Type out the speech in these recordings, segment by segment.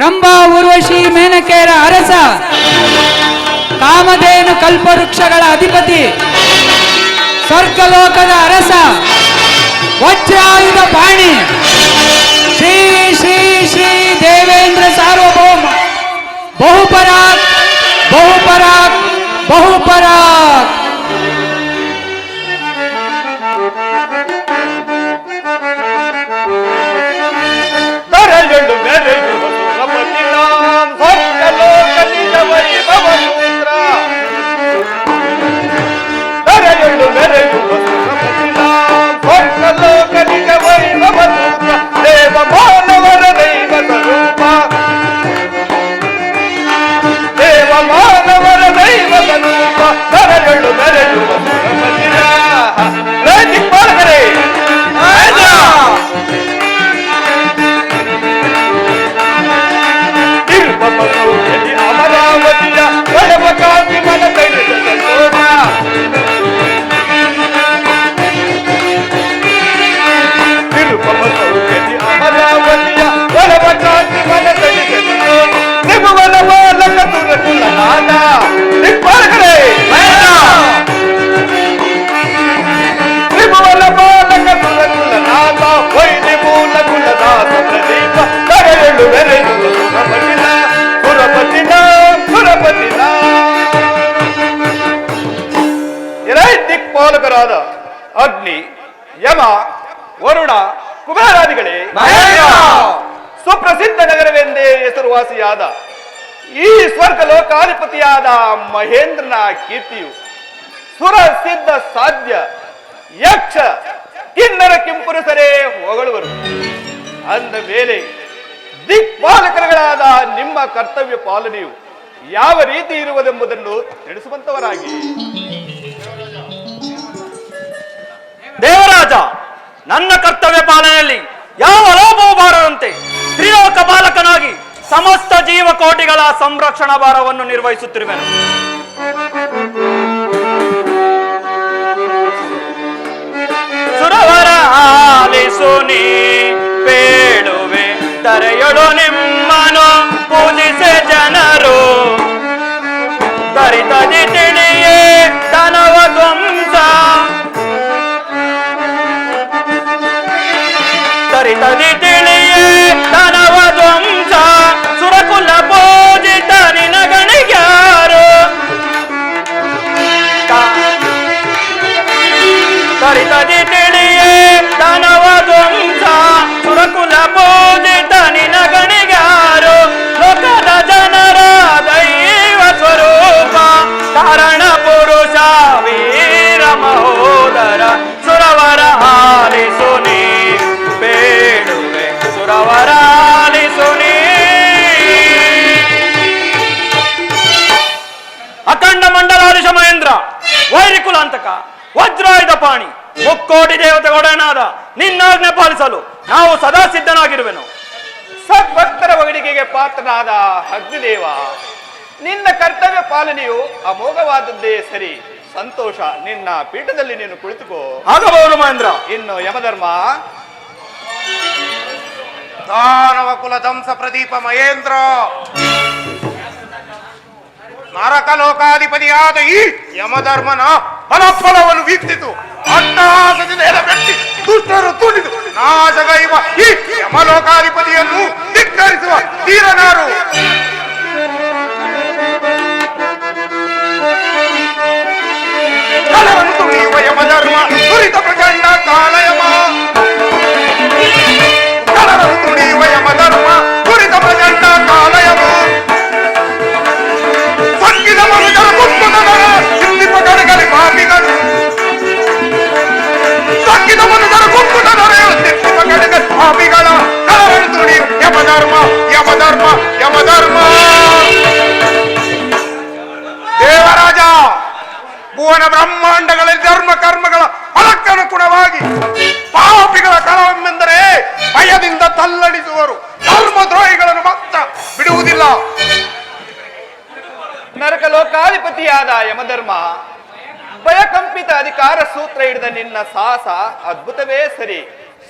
ರಂಭಾ ಊರ್ವಶಿ ಮೇನಕೆಯರ ಅರಸ, ಕಾಮಧೇನು ಕಲ್ಪವೃಕ್ಷಗಳ ಅಧಿಪತಿ, ಸ್ವರ್ಗಲೋಕದ ಅರಸ, ವಜ್ರಾಯುಧ ಪಾಣಿ, ಶ್ರೀ ಶ್ರೀ ಶ್ರೀ ದೇವೇಂದ್ರ ಸಾರ್ವಭೌಮ ಬಹುಪರಾಕ್ ಬಹುಪರಾಕ್ ಬಹುಪರಾಕ್. ದಿಕ್ಪಾಲಕರಾದ ಅಗ್ನಿ, ಯಮ, ವರುಣ, ಕುಬೇರಾದಿಗಳೇ, ಸುಪ್ರಸಿದ್ಧ ನಗರವೆಂದೇ ಹೆಸರುವಾಸಿಯಾದ ಈ ಸ್ವರ್ಗ ಲೋಕಾಧಿಪತಿಯಾದ ಮಹೇಂದ್ರನ ಕೀರ್ತಿಯು ಸುರ ಸಿದ್ಧ ಸಾಧ್ಯ ಯಕ್ಷ ಕಿನ್ನರ ಕಿಂಪುರುಷರೇ ಹೊಗಳುವರು. ಅಂದ ಮೇಲೆ ದಿಕ್ಪಾಲಕರುಗಳಾದ ನಿಮ್ಮ ಕರ್ತವ್ಯ ಪಾಲನೆಯು ಯಾವ ರೀತಿ ಇರುವುದೆಂಬುದನ್ನು ತಿಳಿಸುವಂತವರಾಗಿ. ದೇವರಾಜ, ನನ್ನ ಕರ್ತವ್ಯ ಪಾಲನೆಯಲ್ಲಿ ಯಾವ ಲೋಪವೂ ಬಾರದಂತೆ ತ್ರಿಲೋಕ ಪಾಲಕನಾಗಿ ಸಮಸ್ತ ಜೀವಕೋಟಿಗಳ ಸಂರಕ್ಷಣಾ ಭಾರವನ್ನು ನಿರ್ವಹಿಸುತ್ತಿರುವೆನು. ಸುರವರ ಆಲಿಸು ನೀ ಬೇಡುವೆ ತರೆಯೊಳು ನಿಮ್ಮನು ಪೂಜಿಸೆ ಜನರು, ತರಿತದಿ ತಿಳಿಯೇ ತನವ ಧ್ವಂಸ, ತರಿತದಿ ತಿಳಿಯೇ ತನವ ಧ್ವಂಸ, ಸುರಕುಲ ಪೂಜಿತ ನಿನಗಣಿಗ್ಯಾರು, ತರಿತದಿ ತಿಳಿಯೇ ತನವ ಧ್ವಂಸ, ಸುರಕುಲ ಪೂಜಿತ ನಿನಗಣಿಗ್ಯಾರು, ಲೋಕದ ಜನರ ದೈವ ಸ್ವರೂಪ ಕಾರಣ ಪುರುಷ ವೀರ ಮಹೋದರ, ಸುರವರ ಆಲಿಸು ನೀ ಬೇಡುವೆ ಸುರವರ ಆಲಿಸು ನೀ. ಅಖಂಡ ಮಂಡಲಾಧೀಶ ಮಹೇಂದ್ರ, ವೈರಿಕುಲಾಂತಕ, ವಜ್ರಾಯುಧ ಪಾಣಿ, ಮುಕ್ಕೋಟಿ ದೇವತೆಗೊಡನಾದ ನಿನ್ನಾಜ್ಞೆ ಪಾಲಿಸಲು ನಾವು ಸದಾ ಸಿದ್ಧನಾಗಿರುವೆನು. ಸದ್ಭಕ್ತರ ಒಗಡಿಗೆಗೆ ಪಾತ್ರನಾದ ಅಗ್ನಿದೇವ, ನಿನ್ನ ಕರ್ತವ್ಯ ಪಾಲನೆಯು ಅಮೋಘವಾದದ್ದೇ ಸರಿ. ಸಂತೋಷ, ನಿನ್ನ ಪೀಠದಲ್ಲಿ ನೀನು ಕುಳಿತುಕೋ. ಆಗಬಹುದು ಮಹೇಂದ್ರ. ಇನ್ನು ಯಮಧರ್ಮ, ದಾನವ ಕುಲ ದಂಸ ಪ್ರದೀಪ ಮಹೇಂದ್ರ, ನರಕ ಲೋಕಾಧಿಪತಿಯಾದ ಈ ಯಮಧರ್ಮನ ಫಲಫಲವನ್ನು ವೀಕ್ಷಿಸು. ಅಟ್ಟಹಾಸದಿಂದ ಎಡಬೆಟ್ಟಿ ದುಷ್ಟರು ತುಳಿದು ನಾಶಗೈವ ಈ ಯಮಲೋಕಾಧಿಪತಿಯನ್ನು ಧಿಕ್ಕರಿಸುವ ತೀರನಾರು. ಕಲವನ್ನು ತುಳಿಯುವ ಯಮಧರ್ಮ ದುರಿತ ಪ್ರಚಂಡ ಕಾಲಯಮ, ಕಲವನ್ನು ತುಳಿಯುವ ಯಮಧರ್ಮ ದುರಿತ ಪ್ರಚಂಡ ಕಾಲಯಮ, ಸಂಗೀತ ಮನುಜರ ಕುಪ್ಪುದರ ಸಿದ್ಧಿಪ ಕಡೆಗಲಿ ಪಾಪಿಗಳು, ಸಂಗೀತ ಮನುಜರ ಕುಪ್ಪುದರ ಸಿದ್ಧಿಪ ಕಡೆಗಲಿ ಪಾಪಿಗಳ ಕಲವನ್ನು ತುಳಿಯುವ ಯಮಧರ್ಮ ಯಮಧರ್ಮ ಯಮಧರ್ಮ. ದೇವರಾಜ, ಭುವನ ಬ್ರಹ್ಮಾಂಡಗಳಲ್ಲಿ ಧರ್ಮ ಕರ್ಮಗಳ ಫಲಕ್ಕನುಗುಣವಾಗಿ ಪಾಪಿಗಳ ಕಲವೆಂದರೆ ಭಯದಿಂದ ತಲ್ಲಡಿಸುವರು. ಧರ್ಮದ್ರೋಹಿಗಳನ್ನು ಮಾತ್ರ ಬಿಡುವುದಿಲ್ಲ. ನರಕ ಲೋಕಾಧಿಪತಿಯಾದ ಯಮಧರ್ಮ, ಭಯಕಂಪಿತ ಅಧಿಕಾರ ಸೂತ್ರ ಹಿಡಿದ ನಿನ್ನ ಸಾಹಸ ಅದ್ಭುತವೇ ಸರಿ.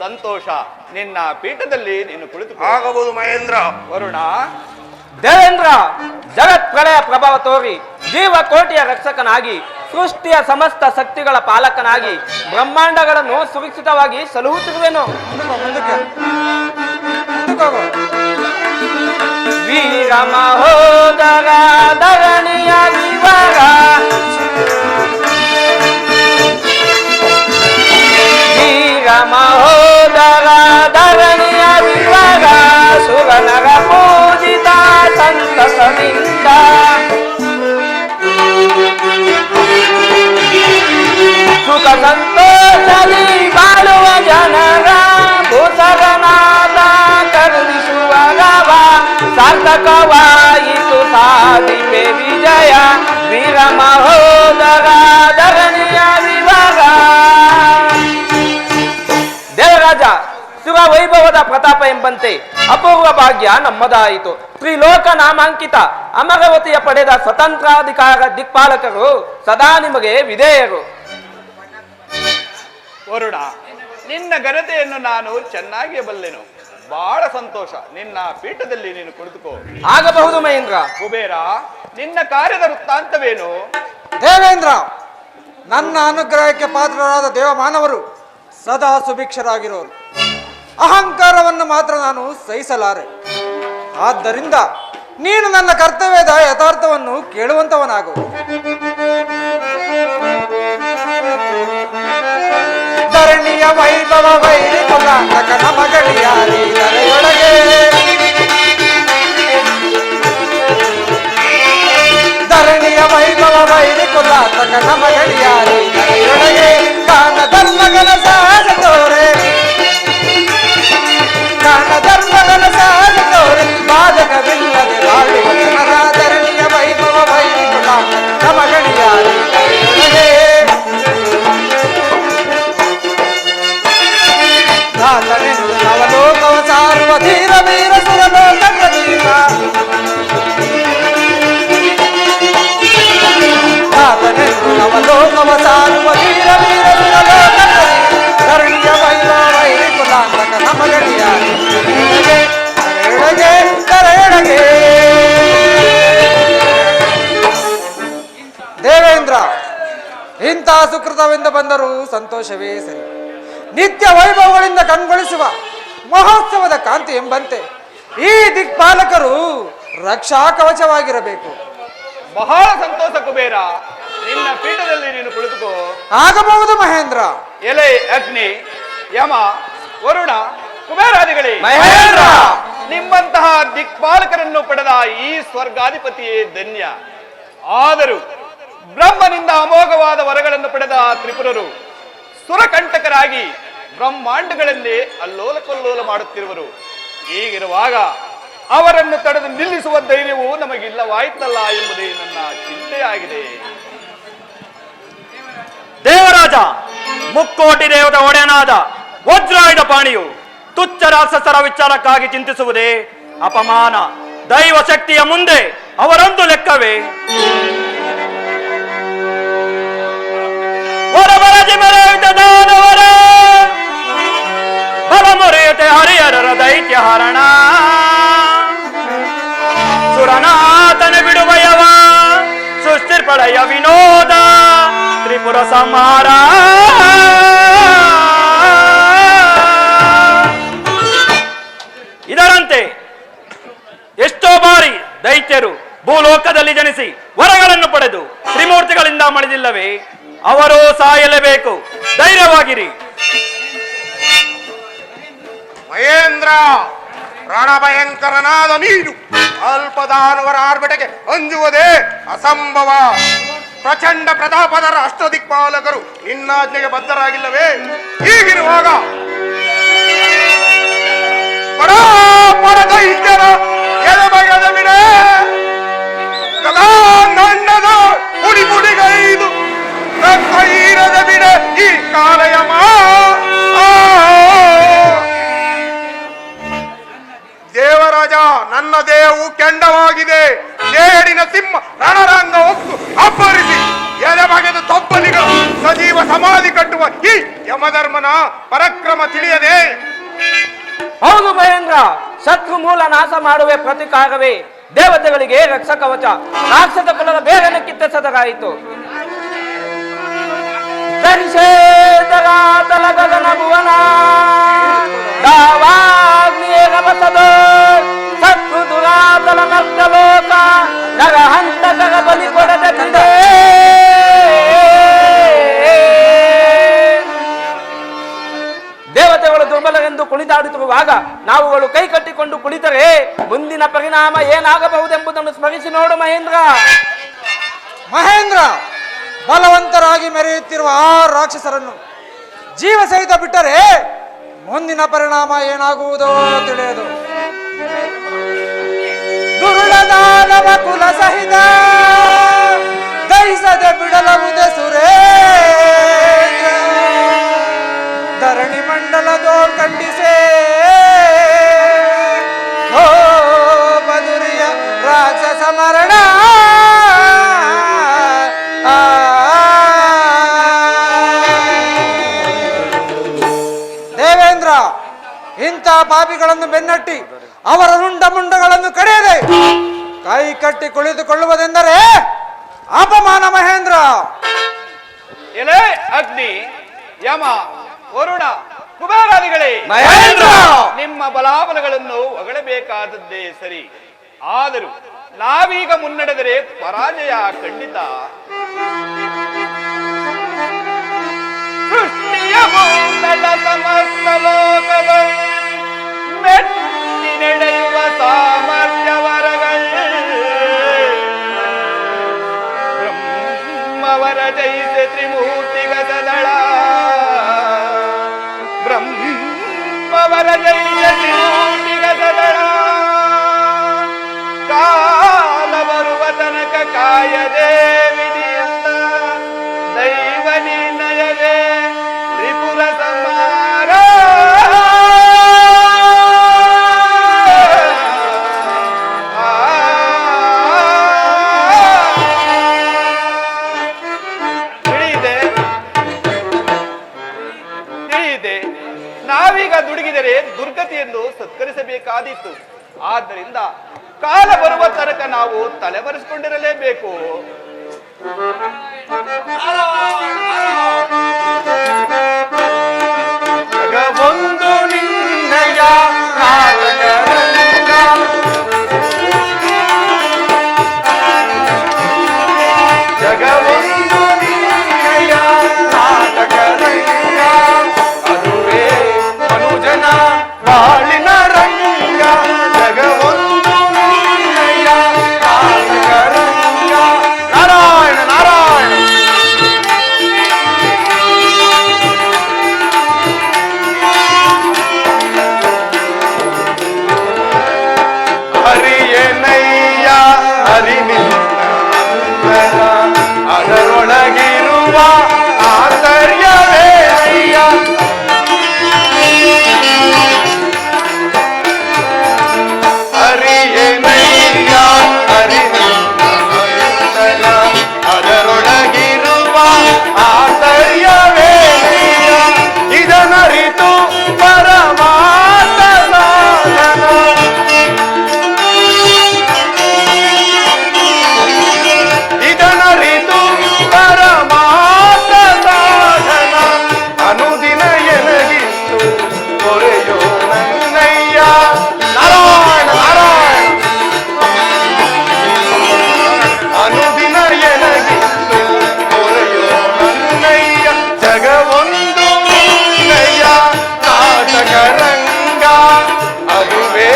ಸಂತೋಷ. ನಿನ್ನ ಪೀಠದಲ್ಲಿ ನೀನು ಕುಳಿತು ಆಗಬಹುದು ಮಹೇಂದ್ರ. ವರುಣ, ದೇವೇಂದ್ರ ಜಗತ್ ಪ್ರಳಯ ಪ್ರಭಾವ ತೋರಿ ಜೀವಕೋಟಿಯ ರಕ್ಷಕನಾಗಿ ಸೃಷ್ಟಿಯ ಸಮಸ್ತ ಶಕ್ತಿಗಳ ಪಾಲಕನಾಗಿ ಬ್ರಹ್ಮಾಂಡಗಳನ್ನು ಸುರಕ್ಷಿತವಾಗಿ ಸಲಹುತ್ತಿರುವೆನು. ವೀರ ಮಹೋದರ ಧರಣಿಯ ವಿವರ ವೀರ ಮಹೋದರ ಧರಣಿಯ ವಿವರ ಸುರನರ ಪೂಜಿತ ಸಂತಸದಿಂದ ಸುಖ ಸಂತೋಷದಿ ಬಾಳುವ ಜನರ ಭೂಸರನಾದ ಕರುಣಿಸುವ ರವ ಸಾರ್ಥಕವಾಯಿತು ಸಾಧಿಪೆ ವಿಜಯ ವೀರ ಮಹೋದರ ಧರಣಿಯ ವಿವರ. ದೇವರಾಜ ಸುರ ವೈಭವದ ಪ್ರತಾಪ ಎಂಬಂತೆ ಅಪೂರ್ವ ಭಾಗ್ಯ ನಮ್ಮದಾಯಿತು. ತ್ರಿಲೋಕ ನಾಮಾಂಕಿತ ಅಮರಾವತಿಯ ಪಡೆದ ಸ್ವತಂತ್ರಾಧಿಕಾರ ದಿಕ್ಪಾಲಕರು ಸದಾ ನಿಮಗೆ ವಿಧೇಯರು. ವರುಣ, ನಿನ್ನ ಘನತೆಯನ್ನು ನಾನು ಚೆನ್ನಾಗಿಯೇ ಬಲ್ಲೆನು. ಬಹಳ ಸಂತೋಷ. ನಿನ್ನ ಪೀಠದಲ್ಲಿ ನೀನು ಕುಳಿತುಕೋ. ಆಗಬಹುದು ಮಹೇಂದ್ರ. ಕುಬೇರ, ನಿನ್ನ ಕಾರ್ಯದ ವೃತ್ತಾಂತವೇನು? ದೇವೇಂದ್ರ, ನನ್ನ ಅನುಗ್ರಹಕ್ಕೆ ಪಾತ್ರರಾದ ದೇವಮಾನವರು ಸದಾ ಸುಭಿಕ್ಷರಾಗಿರೋರು. ಅಹಂಕಾರವನ್ನು ಮಾತ್ರ ನಾನು ಸಹಿಸಲಾರೆ. ಆದ್ದರಿಂದ ನೀನು ನನ್ನ ಕರ್ತವ್ಯದ ಯಥಾರ್ಥವನ್ನು ಕೇಳುವಂತವನಾಗು. ಧರಣಿಯ ವೈಭವ ವೈರಿ ಕುಲಾಂತಕ ನಮಗಳಿಯಾರಿ ಧರೆಯೊಳಗೆ ಧರಣಿಯ ವೈಭವ ವೈರಿ ಕುಲಾಂತಕ ನಮಗಳಿಯಾರಿ ಧರೆಯೊಳಗೆ ಕಾನ ಧರ್ಮಗಳ ಸಹಜ ತೋರೆ ಕಾನ ಧರ್ಮಗಳ ಸಹಜ ತೋರೆ ಬಾಧಕವಿಲ್ಲದೆ ಬಾಳುವ ಜನರ ಧರಣಿಯ ವೈಭವ ವೈರಿ ಕುಲಾಂತಕ ನಮಗಳಿಯಾರಿ ಧರೆಯೊಳಗೆ ನವಲೋಕವ ಸಾರುವ ಧೀರ ವೀರ ಸುರಲೋಕ ಪ್ರದೀಪ ನವಲೋಕವ ಸಾರುವ ಧೀರ ವೀರ ಸುರಲೋಕ ಪ್ರದೀಪ ಧರಣಿಯ ವೈಭವ ವೈರಿ ಕುಲಾಂತಕ ನಮಗಳಿಯಾರಿ ಕರೆಯೊಳಗೆ. ದೇವೇಂದ್ರ, ಇಂತಹ ಸುಕೃತವೆಂದು ಬಂದರೂ ಸಂತೋಷವೇ ಸರಿ. ನಿತ್ಯ ವೈಭವಗಳಿಂದ ಕಣ್ಗೊಳಿಸುವ ಮಹೋತ್ಸವದ ಕಾಂತಿ ಎಂಬಂತೆ ಈ ದಿಕ್ಪಾಲಕರು ರಕ್ಷಾ ಕವಚವಾಗಿರಬೇಕು. ಬಹಳ ಸಂತೋಷ ಕುಬೇರ. ನಿನ್ನ ಪೀಠದಲ್ಲಿ ನೀನು ಕುಳಿತುಕೋ. ಆಗಬಹುದು ಮಹೇಂದ್ರ. ಎಲೆ ಅಗ್ನಿ, ಯಮ, ವರುಣ, ಕುಬೇರಾದಿಗಳೇ, ಮಹೇಂದ್ರ, ನಿಮ್ಮಂತಹ ದಿಕ್ಪಾಲಕರನ್ನು ಪಡೆದ ಈ ಸ್ವರ್ಗಾಧಿಪತಿಯೇ ಧನ್ಯ. ಆದರೂ ಬ್ರಹ್ಮನಿಂದ ಅಮೋಘವಾದ ವರಗಳನ್ನು ಪಡೆದ ತ್ರಿಪುರರು ಸುರಕಂಟಕರಾಗಿ ಬ್ರಹ್ಮಾಂಡಗಳನ್ನೇ ಅಲ್ಲೋಲ ಕಲ್ಲೋಲ ಮಾಡುತ್ತಿರುವರು. ಹೀಗಿರುವಾಗ ಅವರನ್ನು ತಡೆದು ನಿಲ್ಲಿಸುವ ಧೈರ್ಯವು ನಮಗಿಲ್ಲವಾಯ್ತಲ್ಲ ಎಂಬುದೇ ನನ್ನ ಚಿಂತೆಯಾಗಿದೆ. ದೇವರಾಜ, ಮುಕ್ಕೋಟಿ ದೇವದ ಒಡೆಯನಾದ ವಜ್ರಾಯುಧ ಪಾಣಿಯು ತುಚ್ಛ ರಾಕ್ಷಸರ ವಿಚಾರಕ್ಕಾಗಿ ಚಿಂತಿಸುವುದೇ ಅಪಮಾನ. ದೈವ ಶಕ್ತಿಯ ಮುಂದೆ ಅವರೊಂದು ಲೆಕ್ಕವೇ. ಬಲ ಮೊರೆಯುತ್ತೆ ಹರಿಹರರ ದೈತ್ಯ ಹರಣ ಸುರನಾಥನ ಬಿಡುವಯವ ಸೃಷ್ಟಿರ್ಪಳಯ ವಿನೋದ ತ್ರಿಪುರ ಸಂಹಾರ. ಇದರಂತೆ ಎಷ್ಟೋ ಬಾರಿ ದೈತ್ಯರು ಭೂಲೋಕದಲ್ಲಿ ಜನಿಸಿ ವರಗಳನ್ನು ಪಡೆದು ತ್ರಿಮೂರ್ತಿಗಳಿಂದ ಮಣಿದಿಲ್ಲವೇ? ಅವರು ಸಾಯಲೇಬೇಕು. ಧೈರ್ಯವಾಗಿರಿ. ಮಹೇಂದ್ರ, ರಣಭಯಂಕರನಾದ ನೀನು ಅಲ್ಪದಾನವರ ಆರ್ಭಟಕ್ಕೆ ಅಂಜುವುದೇ ಅಸಂಭವ. ಪ್ರಚಂಡ ಪ್ರತಾಪದ ರಾಷ್ಟ್ರ ದಿಕ್ಪಾಲಕರು ನಿನ್ನಾಜ್ಞೆಗೆ ಬದ್ಧರಾಗಿಲ್ಲವೇ? ಹೀಗಿರುವಾಗ ಪರಾಪರ ದೈತ್ಯರ ಎದೆಬಗೆದ ಬಿಡೆ ಗದಾನಣ್ಣದ ಪುಡಿ ಪುಡಿಗೈದು ರಕ್ತ ಹೀರದ ಬಿಡೆ ಈ ಕಾಲಯಮ. ದೇವರಾಜ, ನನ್ನ ದೇಹವು ಕೆಂಡವಾಗಿದೆ. ನೇಡಿನ ಸಿಂಹ ರಣರಂಗ ಹೊತ್ತು ಅಬ್ಬರಿಸಿ ಎದೆ ಬಗೆದು ತೊಬ್ಬಲಿಗ ಸಜೀವ ಸಮಾಧಿ ಕಟ್ಟುವ ಈ ಯಮಧರ್ಮನ ಪರಾಕ್ರಮ ತಿಳಿಯದೆ ಹೌದು ಮಹೇಂದ್ರ, ಶತ್ರು ಮೂಲ ನಾಶ ಮಾಡುವೆ ಪ್ರತಿಕಾರವೇ ದೇವತೆಗಳಿಗೆ ರಕ್ಷ ಕವಚ. ರಾಕ್ಷಸ ಕುಲದ ಬೇಗನೆ ಕಿತ್ತೆಸದಾಯಿತು. ಧರಿಷೇಧರಾತಲ ಗಗನ ಭುವನ ದಾವಾಗ್ನಿಯೇ ರಭಸದೋ ಶತ್ರು ದುರಾತಲ ನಷ್ಟಲೋಕ ನರ ಹಂತಕರ ಬಲಿ ಕೊಡದೆ ದೇವತೆಗಳು ದುರ್ಬಲರೆಂದು ಕುಣಿದಾಡುತ್ತಿರುವಾಗ ನಾವುಗಳು ಕೈ ಕಟ್ಟಿಕೊಂಡು ಕುಳಿತರೆ ಮುಂದಿನ ಪರಿಣಾಮ ಏನಾಗಬಹುದೆಂಬುದನ್ನು ಸ್ಮರಿಸಿ ನೋಡು ಮಹೇಂದ್ರ. ಮಹೇಂದ್ರ, ಬಲವಂತರಾಗಿ ಮೆರೆಯುತ್ತಿರುವ ಆ ರಾಕ್ಷಸರನ್ನು ಜೀವ ಸಹಿತ ಬಿಟ್ಟರೆ ಮುಂದಿನ ಪರಿಣಾಮ ಏನಾಗುವುದೋ ತಿಳಿಯದು. ದುರುಳದಾನವ ಕುಲ ಸಹಿತ ದಹಿಸದೆ ಬಿಡಲವುದೆ ಸುರೇಂದ್ರ. ಧರಣಿ ಮಂಡಲದೋ ಖಂಡಿಸೇ ಓ ಬದುರಿಯ ರಾಕ್ಷಸ ಮರಣ. ದೇವೇಂದ್ರ, ಇಂಥ ಪಾಪಿಗಳನ್ನು ಬೆನ್ನಟ್ಟಿ ಅವರ ರುಂಡ ಮುಂಡಗಳನ್ನು ಕಡಿಯದೆ ಕೈ ಕಟ್ಟಿ ಕುಳಿತುಕೊಳ್ಳುವುದೆಂದರೆ ಅಪಮಾನ ಮಹೇಂದ್ರ. ಎಲೆ ಅಗ್ನಿ, ಯಮ, ವರುಣ, ಕುಬೇರಾದಿಗಳೇ, ಮಹೇಂದ್ರ! ನಿಮ್ಮ ಬಲಾಬಲಗಳನ್ನು ಹೊಗಳಬೇಕಾದದ್ದೇ ಸರಿ. ಆದರೂ ನಾವೀಗ ಮುನ್ನಡೆದರೆ ಪರಾಜಯ ಖಂಡಿತ. ಸೃಷ್ಟಿಯ ಮೂಲದ ಸಮಸ್ತ ಲೋಕದ ಮೆಟ್ಟಿ ನಡೆಯುವ ಸಾಮರ್ಥ್ಯವರಗಳು ಬ್ರಹ್ಮವರ ಜಯಿಸಿ ತ್ರಿಮೂರ್ತಿಗತದಳ. ಬ್ರಹ್ಮವರ ಜಯಿಸಿ ತ್ರಿಮೂರ್ತಿಗತದಳ. ಕಾಲ ಬರುವ ತನಕ ಕಾಯದೆ ವಿಧಿಯಲ್ಲ ದೈವ ನಿರ್ಣಯವೇ ತ್ರಿಪುರ ಸಂಹಾರ. ತಿಳಿಯಿದೆ, ನಾವೀಗ ದುಡುಗಿದರೆ ದುರ್ಗತಿಯನ್ನು ಸತ್ಕರಿಸಬೇಕಾದೀತು. ಆದ್ದರಿಂದ ಕಾಲ ಬರುವ ತನಕ ನಾವು ತಲೆಮರೆಸಿಕೊಂಡಿರಲೇಬೇಕು. ಜಗವೊಂದು ನಿನ್ನಯ ನಾಟಕರಂಗ. ಜಗವೊಂದು ನಿನ್ನಯ ನಾಟಕರಂಗ. ಅದುವೇ ಮನುಜನ ಬಾಳಿನ ರಂಗ. ಜಗವೊಂದು ನಿನ್ನಯ ನಾಟಕರಂಗ. ನಾರಾಯಣ ನಾರಾಯಣ. ಹರಿಯನಯ್ಯ ಹರಿ ನಿನ್ನ ಅಂತರ. ಅದರೊಳಗಿರುವ ಆಂತರ್ಯವೇ ಅಯ್ಯ. ಹರಿಯನಯ್ಯ ಹರಿ ನಿನ್ನ ಅಂತರ. ಅದರೊಳಗಿರುವ ಆಂತರ್ಯವೇ ಅಯ್ಯ. ಇದನರಿತು ಪರಮಾರ್ಥ ಸಾಧನ. ಇದನರಿತು ಪರಮಾರ್ಥ ಸಾಧನ. ಅನುದಿನ ಎನಗಿತ್ತು ಕೊರೆಯೋ ನನ್ನಯ್ಯ. ನಾರಾಯಣ ನಾರಾಯಣ. ಅನುದಿನ ಎನಗಿತ್ತು ಕೊರೆಯೋ ನನ್ನಯ್ಯ. ಜಗವೊಂದು ನಯ್ಯ ನಾಟಕ ರಂಗ. ಅದುವೇ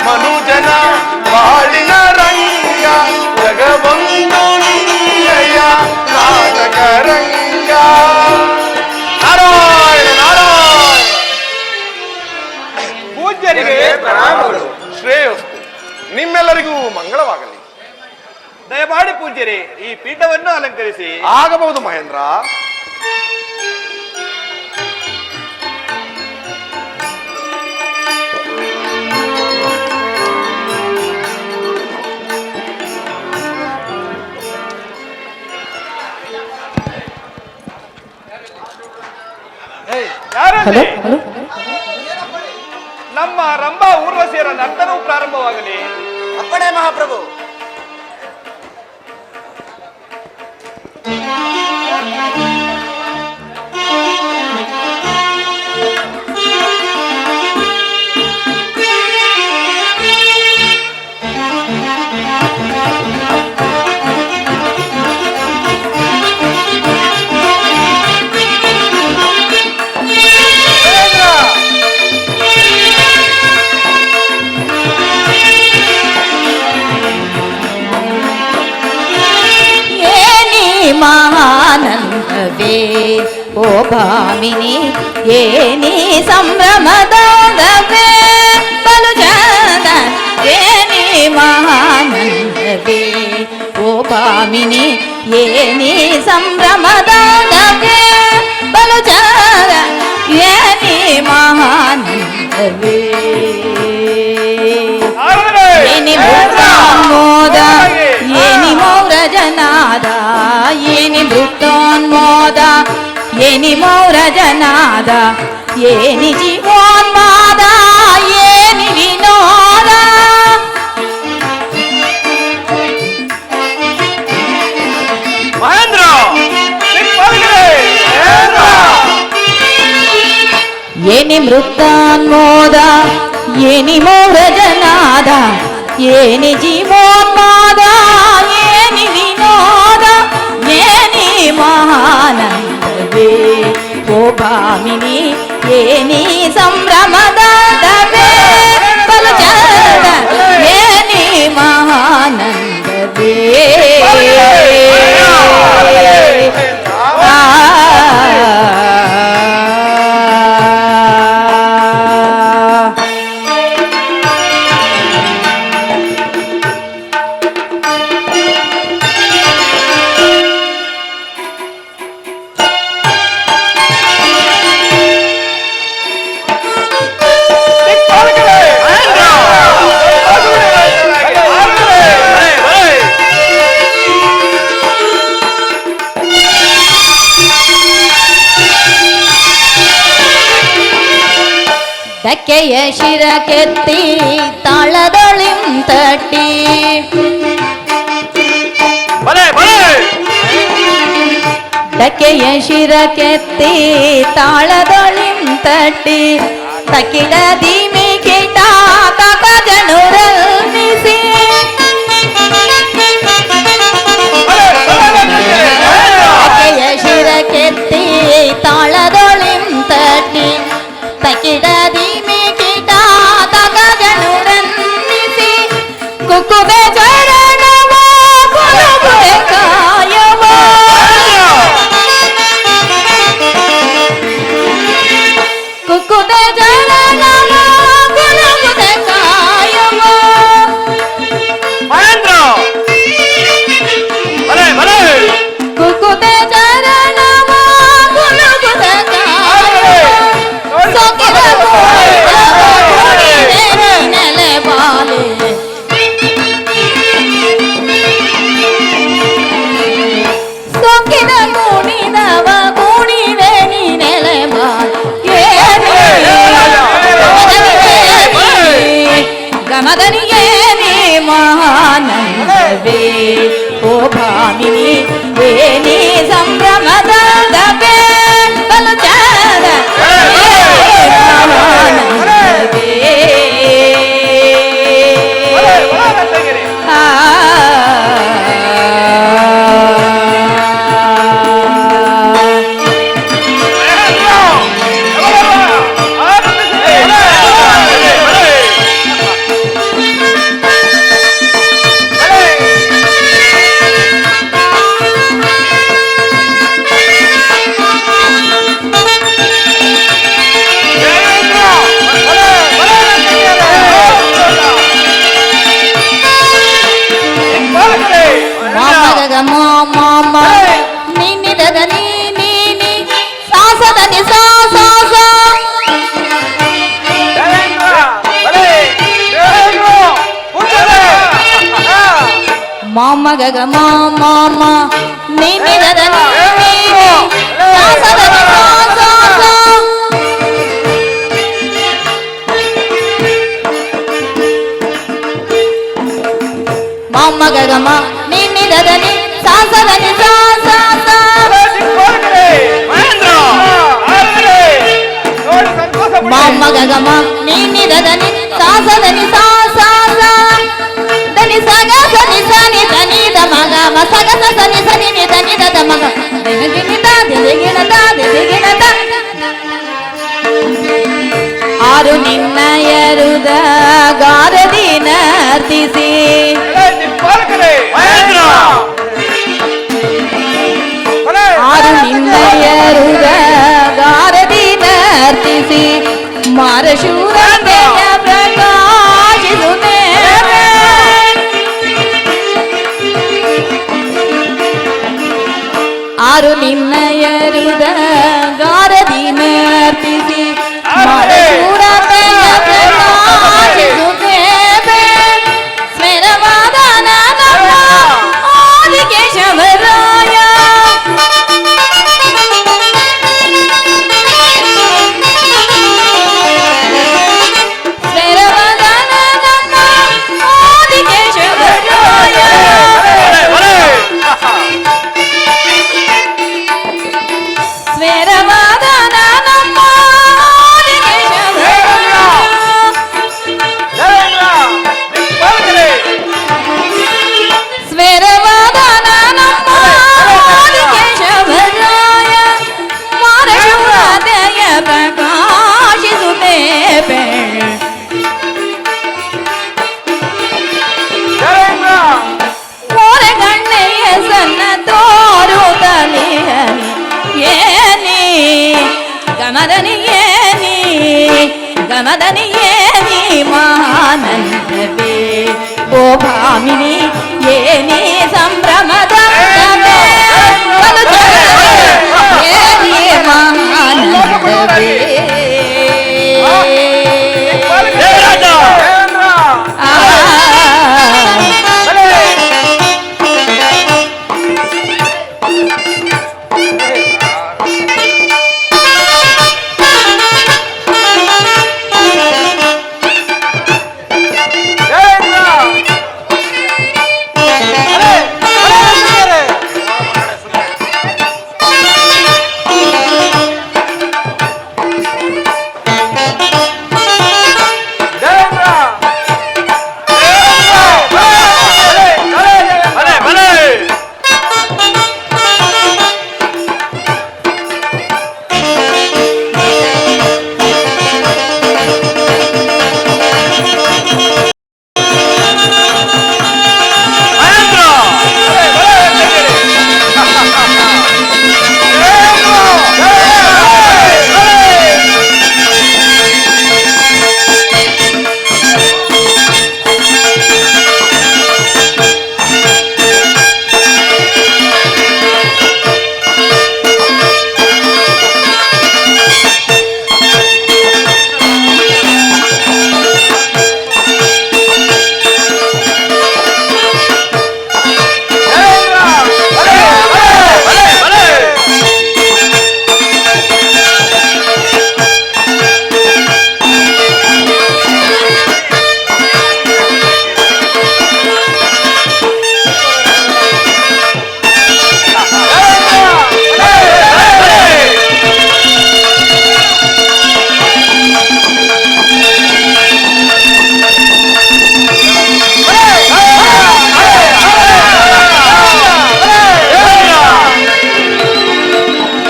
ಮನುಜನ ಬಾಳಿನ ರಂಗ. ಜಗವೊಂದು ನಯ್ಯ ನಾಟಕ ರಂಗ. ನಾರಾಯಣ ನಾರಾಯಣ. ಪೂಜ್ಯರಿಗೆ ಪ್ರಣಾಮಗಳು. ಶ್ರೇಯಸ್ಸು ನಿಮ್ಮೆಲ್ಲರಿಗೂ ಮಂಗಳವಾಗಲಿ. ದಯಮಾಡಿ ಪೂಜ್ಯರೇ, ಈ ಪೀಠವನ್ನು ಅಲಂಕರಿಸಿ. ಆಗಬಹುದು ಮಹೇಂದ್ರ. ಯಾರಲ್ಲಿ ನಮ್ಮ ರಂಭಾ ಊರ್ವಶಿಯರ ನರ್ತನವು ಪ್ರಾರಂಭವಾಗಲಿ. ಅಪ್ಪಣೆ ಮಹಾಪ್ರಭು. ಮಹಾನಂದವೇ ಓ ಭಾಮಿನಿ ಏನಿ ಸಂಭ್ರಮದವೇ ಬಲು ಚಂದ ಏನಿ ಮಹಾನಂದವೇ ಓ ಭಾಮಿನಿ ಏನಿ ಸಂಭ್ರಮದವೇ ಬಲು ಚಂದ ಏನಿ ಮಹಾನಂದವೇ ಏನಿ ಮೋದ ಏನಿ ಮೌರಜನಾದ ಏನಿ ಮೃತ್ಯೋನ್ಮೋದ ಏನಿ ಮೌರಜನಾದ ಏನಿ ಜೀವೋನ್ಮಾದ ಏನಿ ವಿನೋದ ಮಹೇಂದ್ರ ಏನಿ ಮೃತ್ಯೋನ್ಮೋದ ಏನಿ ಮೌರಜನಾದ ಏನಿ ಜೀವೋನ್ಮಾದ ಏನಿ ವಿನೋದ ಏನಿ ಮಹಾನಂದವೇ ಓ ಭಾಮಿನಿ ಏನಿ ಸಂಭ್ರಮದವೇ ಬಲು ಚಂದ ಏನಿ ಮಹಾನಂದವೇ ಧಕ್ಕೆಯ ಶಿರ ಕೆತ್ತಿ ತಾಳದೊಳಿಂ ತಟ್ಟಿ ಧಕ್ಕೆಯ ಶಿರ ಕೆತ್ತಿ ತಾಳದೊಳಿಂ ತಟ್ಟಿ ತಕ್ಕಿಡ ದೀಮಿ ಕಿಟ ತಕ ಜನುರಲ್ಮಿಸಿ ಧಕ್ಕೆಯ ಶಿರ ಕೆತ್ತಿ ತಾಳದೊಳಿಂ ತಟ್ಟಿ ತಕ್ಕಿಡ ದೀಮಿ ಕಿಟ ತಕ ಜನುರನ್ನಿಸಿ ಕುಕುಬೆ ಚರಣವ ಕುಲುಬೆ ಕಾಯವ ಕುಕುಬೆ ಚರಣವ ಕುಲುಬೆ ಕಾಯವ ಮಹೇಂದ್ರ ಕುಕುಬೆ ಚರಣವ ಕುಲುಬೆ ಕಾಯವ ಸೊಕ್ಕಿದ ನೆಲೆ ಬಾಲೆ ಸೊಕ್ಕಿದ ಕುಣಿದವ ಕುಣಿವೆ ನೀ ನೆಲೆ ಬಾಲೆ ಗಮದನಿಗೆ ನೀ ಮಹಾನಂದವೇ ಓ ಭಾಮಿನಿ ಏನಿ ಸಂಭ್ರಮದವೇ ಬಲು ಚಂದ ಮಹಾನಂದವೇ ಮಾಮ ನಿನ್ನಿದದ ನೀನಿ ಸಾಸದ ನಿ ಸಾ ಸಾ ಸಾ ಮಾಮ ಗಗ ಮಾಮ ನಿನ್ನಿದದ ನೀನಿ ಸಾಸದ ನಿ ಸಾ ಸಾ ಸಾ ಮಗ ಗಮ ನಿನ್ನಿದನಿ ಸಾಸದನಿ ಸಾ ಸಾ ಸಾ ಮಹೇಂದ್ರ ನೋಡಿ ಸಂತೋಷ ಪಡಿ. ಮಗ ಗಮ ನಿನ್ನಿದನಿ ಸಾಸದನಿ ಸಾ ಸಾ ಸಾ ದನಿ ಸಗ ಸನಿ ಸನಿ ದನಿ ದ ಮಗ ಮ ಸಗ ಸನಿ ಸನಿ ನಿ ದನಿ ದ ಮಗ ದಿಗಿನ ದಿಗಿನ ಆರು ನಿನ್ನಯರುದ ಗಾರದಿ ನರ್ತಿಸಿ ನಿಂಬಾಲಕರೇ. ಮಹೇಂದ್ರ ಆರು ನಿನ್ನಯರುದ ಗಾರದಿ ನರ್ತಿಸಿ ಮಾರಶೂರತೆಯ ಪ್ರಕಾಶಿಸುತ್ತೆ ಆರು ನಿನ್ನಯರುದ ಗಾರದಿ ನರ್ತಿಸಿ ಮಾರಶೂರತೆಯ ಪ್ರಕಾಶಿಸುತ್ತೆ ಸ್ಮರವಾದ ನಮ್ಮ ಆದಿಕೇಶವರಾಯ ಸ್ಮರವಾದ ನಮ್ಮ ಆದಿಕೇಶವರಾಯ ಸ್ಮರವಾದ ನಮ್ಮ ಆದಿಕೇಶವರಾಯ ನಿಂಬಾಲಕರೇ. ಸ್ವೇರವಾದನ ನಮ್ಮ ಆದಿಕೇಶವರಾಯ ಮಾರಶೂರತೆಯ ಪ್ರಕಾಶಿಸುತ್ತೆ ಮೋರೆ ಗಣ್ಣೆಯ ಸಣ್ಣ ತೋರುತ್ತಲೇ ಏನಿ ಗಮದನಿ ಏನಿ ಗಮದನಿ ಏನಿ ಮಾನಂದವೇ ಓ ಭಾಮಿನಿ ಏನಿ ಸಂಭ್ರಮದ ಏನಿ ಮಾನಂದವೇ ದೇವರಾಜ ಆ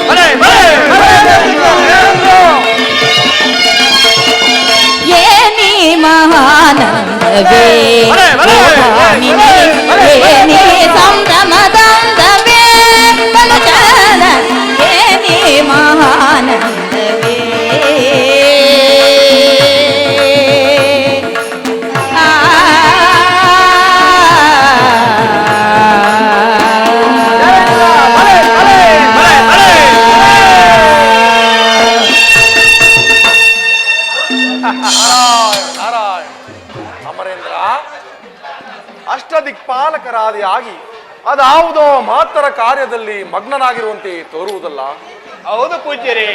ಬಲೆ ಬಲೆ ಮಹೇಂದ್ರ ಏನಿ ಮಹಾನಂದವೇ ಬಲೆ, ಬಲೆ. ಭಾಮಿನಿ ಏನಿ ಸಂಭ್ರಮದಂದವೇ ಬಲಚನ ಏನಿ ಮಹಾನಂದವೇ ಆ ಅಮರೇಂದ್ರ, ಅಷ್ಟದಿಕ್ಪಾಲಕರಾದಿಯಾಗಿ ಅದಾವುದೋ ಮಹತ್ತರ ಕಾರ್ಯದಲ್ಲಿ ಮಗ್ನನಾಗಿರುವಂತೆ ತೋರುವುದಲ್ಲ. ಹೌದು ಪೂಜ್ಯರೇ,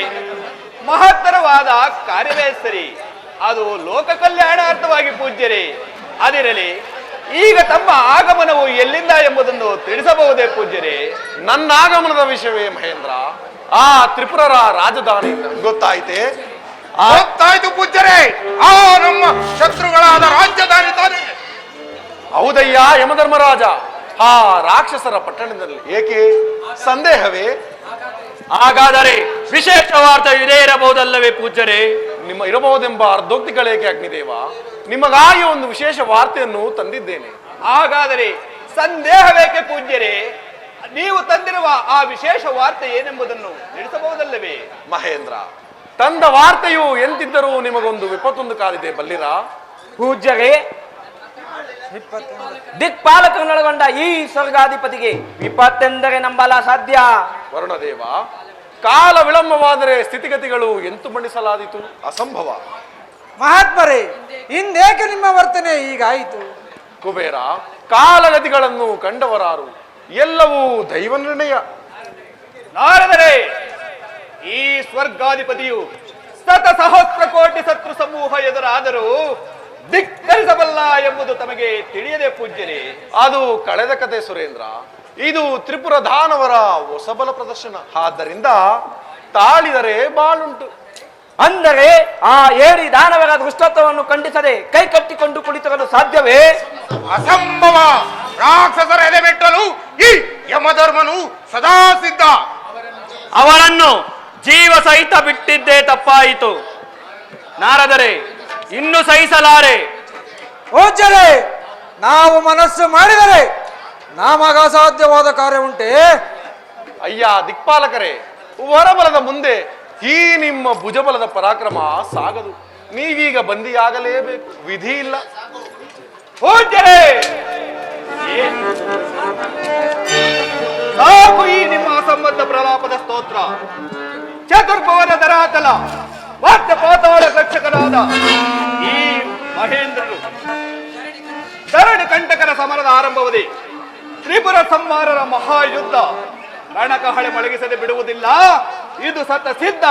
ಮಹತ್ತರವಾದ ಕಾರ್ಯವೇ ಸರಿ. ಅದು ಲೋಕ ಕಲ್ಯಾಣಾರ್ಥವಾಗಿ ಪೂಜ್ಯರೇ. ಅದಿರಲಿ, ಈಗ ತಮ್ಮ ಆಗಮನವು ಎಲ್ಲಿಂದ ಎಂಬುದನ್ನು ತಿಳಿಸಬಹುದೇ ಪೂಜ್ಯರೇ? ನನ್ನ ಆಗಮನದ ವಿಷಯವೇ ಮಹೇಂದ್ರ, ಆ ತ್ರಿಪುರರ ರಾಜಧಾನಿಯಿಂದ ಗೊತ್ತಾಯ್ತೆ. ಗೊತ್ತಾಯ್ತು ಪೂಜ್ಯರೇ, ಆ ನಮ್ಮ ಶತ್ರುಗಳಾದ ರಾಜಧಾನಿ ತಾನೆ. ಹೌದಯ್ಯ ಯಮಧರ್ಮರಾಜ, ಆ ರಾಕ್ಷಸರ ಪಟ್ಟಣದಲ್ಲಿ. ಏಕೆ ಸಂದೇಹವೇ? ಹಾಗಾದರೆ ವಿಶೇಷ ವಾರ್ತೆ ಇದೇ ಇರಬಹುದಲ್ಲವೇ ಪೂಜ್ಯರೇ? ನಿಮ್ಮ ಇರಬಹುದೆಂಬ ಅರ್ಧೋಕ್ತಿಗಳೇಕೆ ಅಗ್ನಿದೇವ? ನಿಮಗಾಗಿ ಒಂದು ವಿಶೇಷ ವಾರ್ತೆಯನ್ನು ತಂದಿದ್ದೇನೆ. ಹಾಗಾದರೆ ಸಂದೇಹವೇಕೆ ಪೂಜ್ಯರೇ? ನೀವು ತಂದಿರುವ ಆ ವಿಶೇಷ ವಾರ್ತೆ ಏನೆಂಬುದನ್ನು ತಿಳಿಸಬಹುದಲ್ಲವೇ? ಮಹೇಂದ್ರ, ತಂದ ವಾರ್ತೆಯು ಎಂತಿದ್ದರೂ ನಿಮಗೊಂದು ವಿಪತ್ತೊಂದು ಕಾಲಿದೆ ಬಲ್ಲಿರಾ? ಪೂಜ್ಯರೇ, ದಿಕ್ಪಾಲಕರನ್ನೊಳಗೊಂಡ ಈ ಸ್ವರ್ಗಾಧಿಪತಿಗೆ ವಿಪತ್ತೆಂದರೆ ನಂಬಲ ಸಾಧ್ಯ. ವರುಣದೇವ, ಕಾಲ ವಿಳಂಬವಾದರೆ ಸ್ಥಿತಿಗತಿಗಳು ಎಂತು ಬಣ್ಣಿಸಲಾದೀತು? ಅಸಂಭವ. ಮಹಾತ್ಮರೇ, ಇಂದೇಕೆ ನಿಮ್ಮ ವರ್ತನೆ ಹೀಗಾಯಿತು? ಕುಬೇರ, ಕಾಲಗತಿಗಳನ್ನು ಕಂಡವರಾರು, ಎಲ್ಲವೂ ದೈವ ನಿರ್ಣಯ. ನಾರದರೆ, ಈ ಸ್ವರ್ಗಾಧಿಪತಿಯು ಸತ ಸಹಸ್ರ ಕೋಟಿ ಶತ್ರು ಸಮೂಹ ಎದುರಾದರೂ ಧಿಕ್ಕರಿಸಬಲ್ಲ ಎಂಬುದು ತಮಗೆ ತಿಳಿಯದೆ ಪೂಜ್ಯರೇ? ಅದು ಕಳೆದ ಕತೆ ಸುರೇಂದ್ರ. ಇದು ತ್ರಿಪುರ ದಾನವರ ಹೊಸಬಲ ಪ್ರದರ್ಶನ. ಆದ್ದರಿಂದ ತಾಳಿದರೆ ಬಾಳುಂಟು. ಅಂದರೆ ಆ ಏರಿ ದಾನವರ ದುಷ್ಟತ್ವವನ್ನು ಖಂಡಿಸದೆ ಕೈ ಕಟ್ಟಿಕೊಂಡು ಕುಳಿತಿರಲು ಸಾಧ್ಯವೇ? ಅಸಂಭವ. ರಾಕ್ಷಸರ ಎದೆಮೆಟ್ಟಲು ಈ ಯಮಧರ್ಮನು ಸದಾ ಸಿದ್ಧ. ಅವರನ್ನು ಜೀವ ಸಹಿತ ಬಿಟ್ಟಿದ್ದೇ ತಪ್ಪಾಯಿತು. ನಾರದರೆ ಇನ್ನು ಸಹಿಸಲಾರೆ. ಪೂಜ್ಯರೇ, ನಾವು ಮನಸ್ಸು ಮಾಡಿದರೆ ನಮಗ ಅಸಾಧ್ಯವಾದ ಕಾರ್ಯ ಉಂಟೆ? ಅಯ್ಯ ದಿಕ್ಪಾಲಕರೇ, ವರಬಲದ ಮುಂದೆ ಈ ನಿಮ್ಮ ಭುಜಬಲದ ಪರಾಕ್ರಮ ಸಾಗದು. ನೀವೀಗ ಬಂದಿಯಾಗಲೇಬೇಕು, ವಿಧಿ ಇಲ್ಲ. ಪೂಜ್ಯರೇ, ಸಾಕು ಈ ನಿಮ್ಮ ಅಸಂಬದ್ಧ ಪ್ರಲಾಪದ ಸ್ತೋತ್ರ. ಚತುರ್ಭುವನ ಧರಾತಲ ಮತ್ತೆ ಪಾತಾಳ ರಕ್ಷಕರಾದ ಈ ಮಹೇಂದ್ರರು ಧರಣಿ ಕಂಟಕರ ಸಮರದ ಆರಂಭವದೆ ತ್ರಿಪುರ ಸಂಹಾರರ ಮಹಾಯುದ್ಧ ರಣಕಹಳೆ ಮೊಳಗಿಸದೆ ಬಿಡುವುದಿಲ್ಲ. ಇದು ಸತ ಸಿದ್ಧ.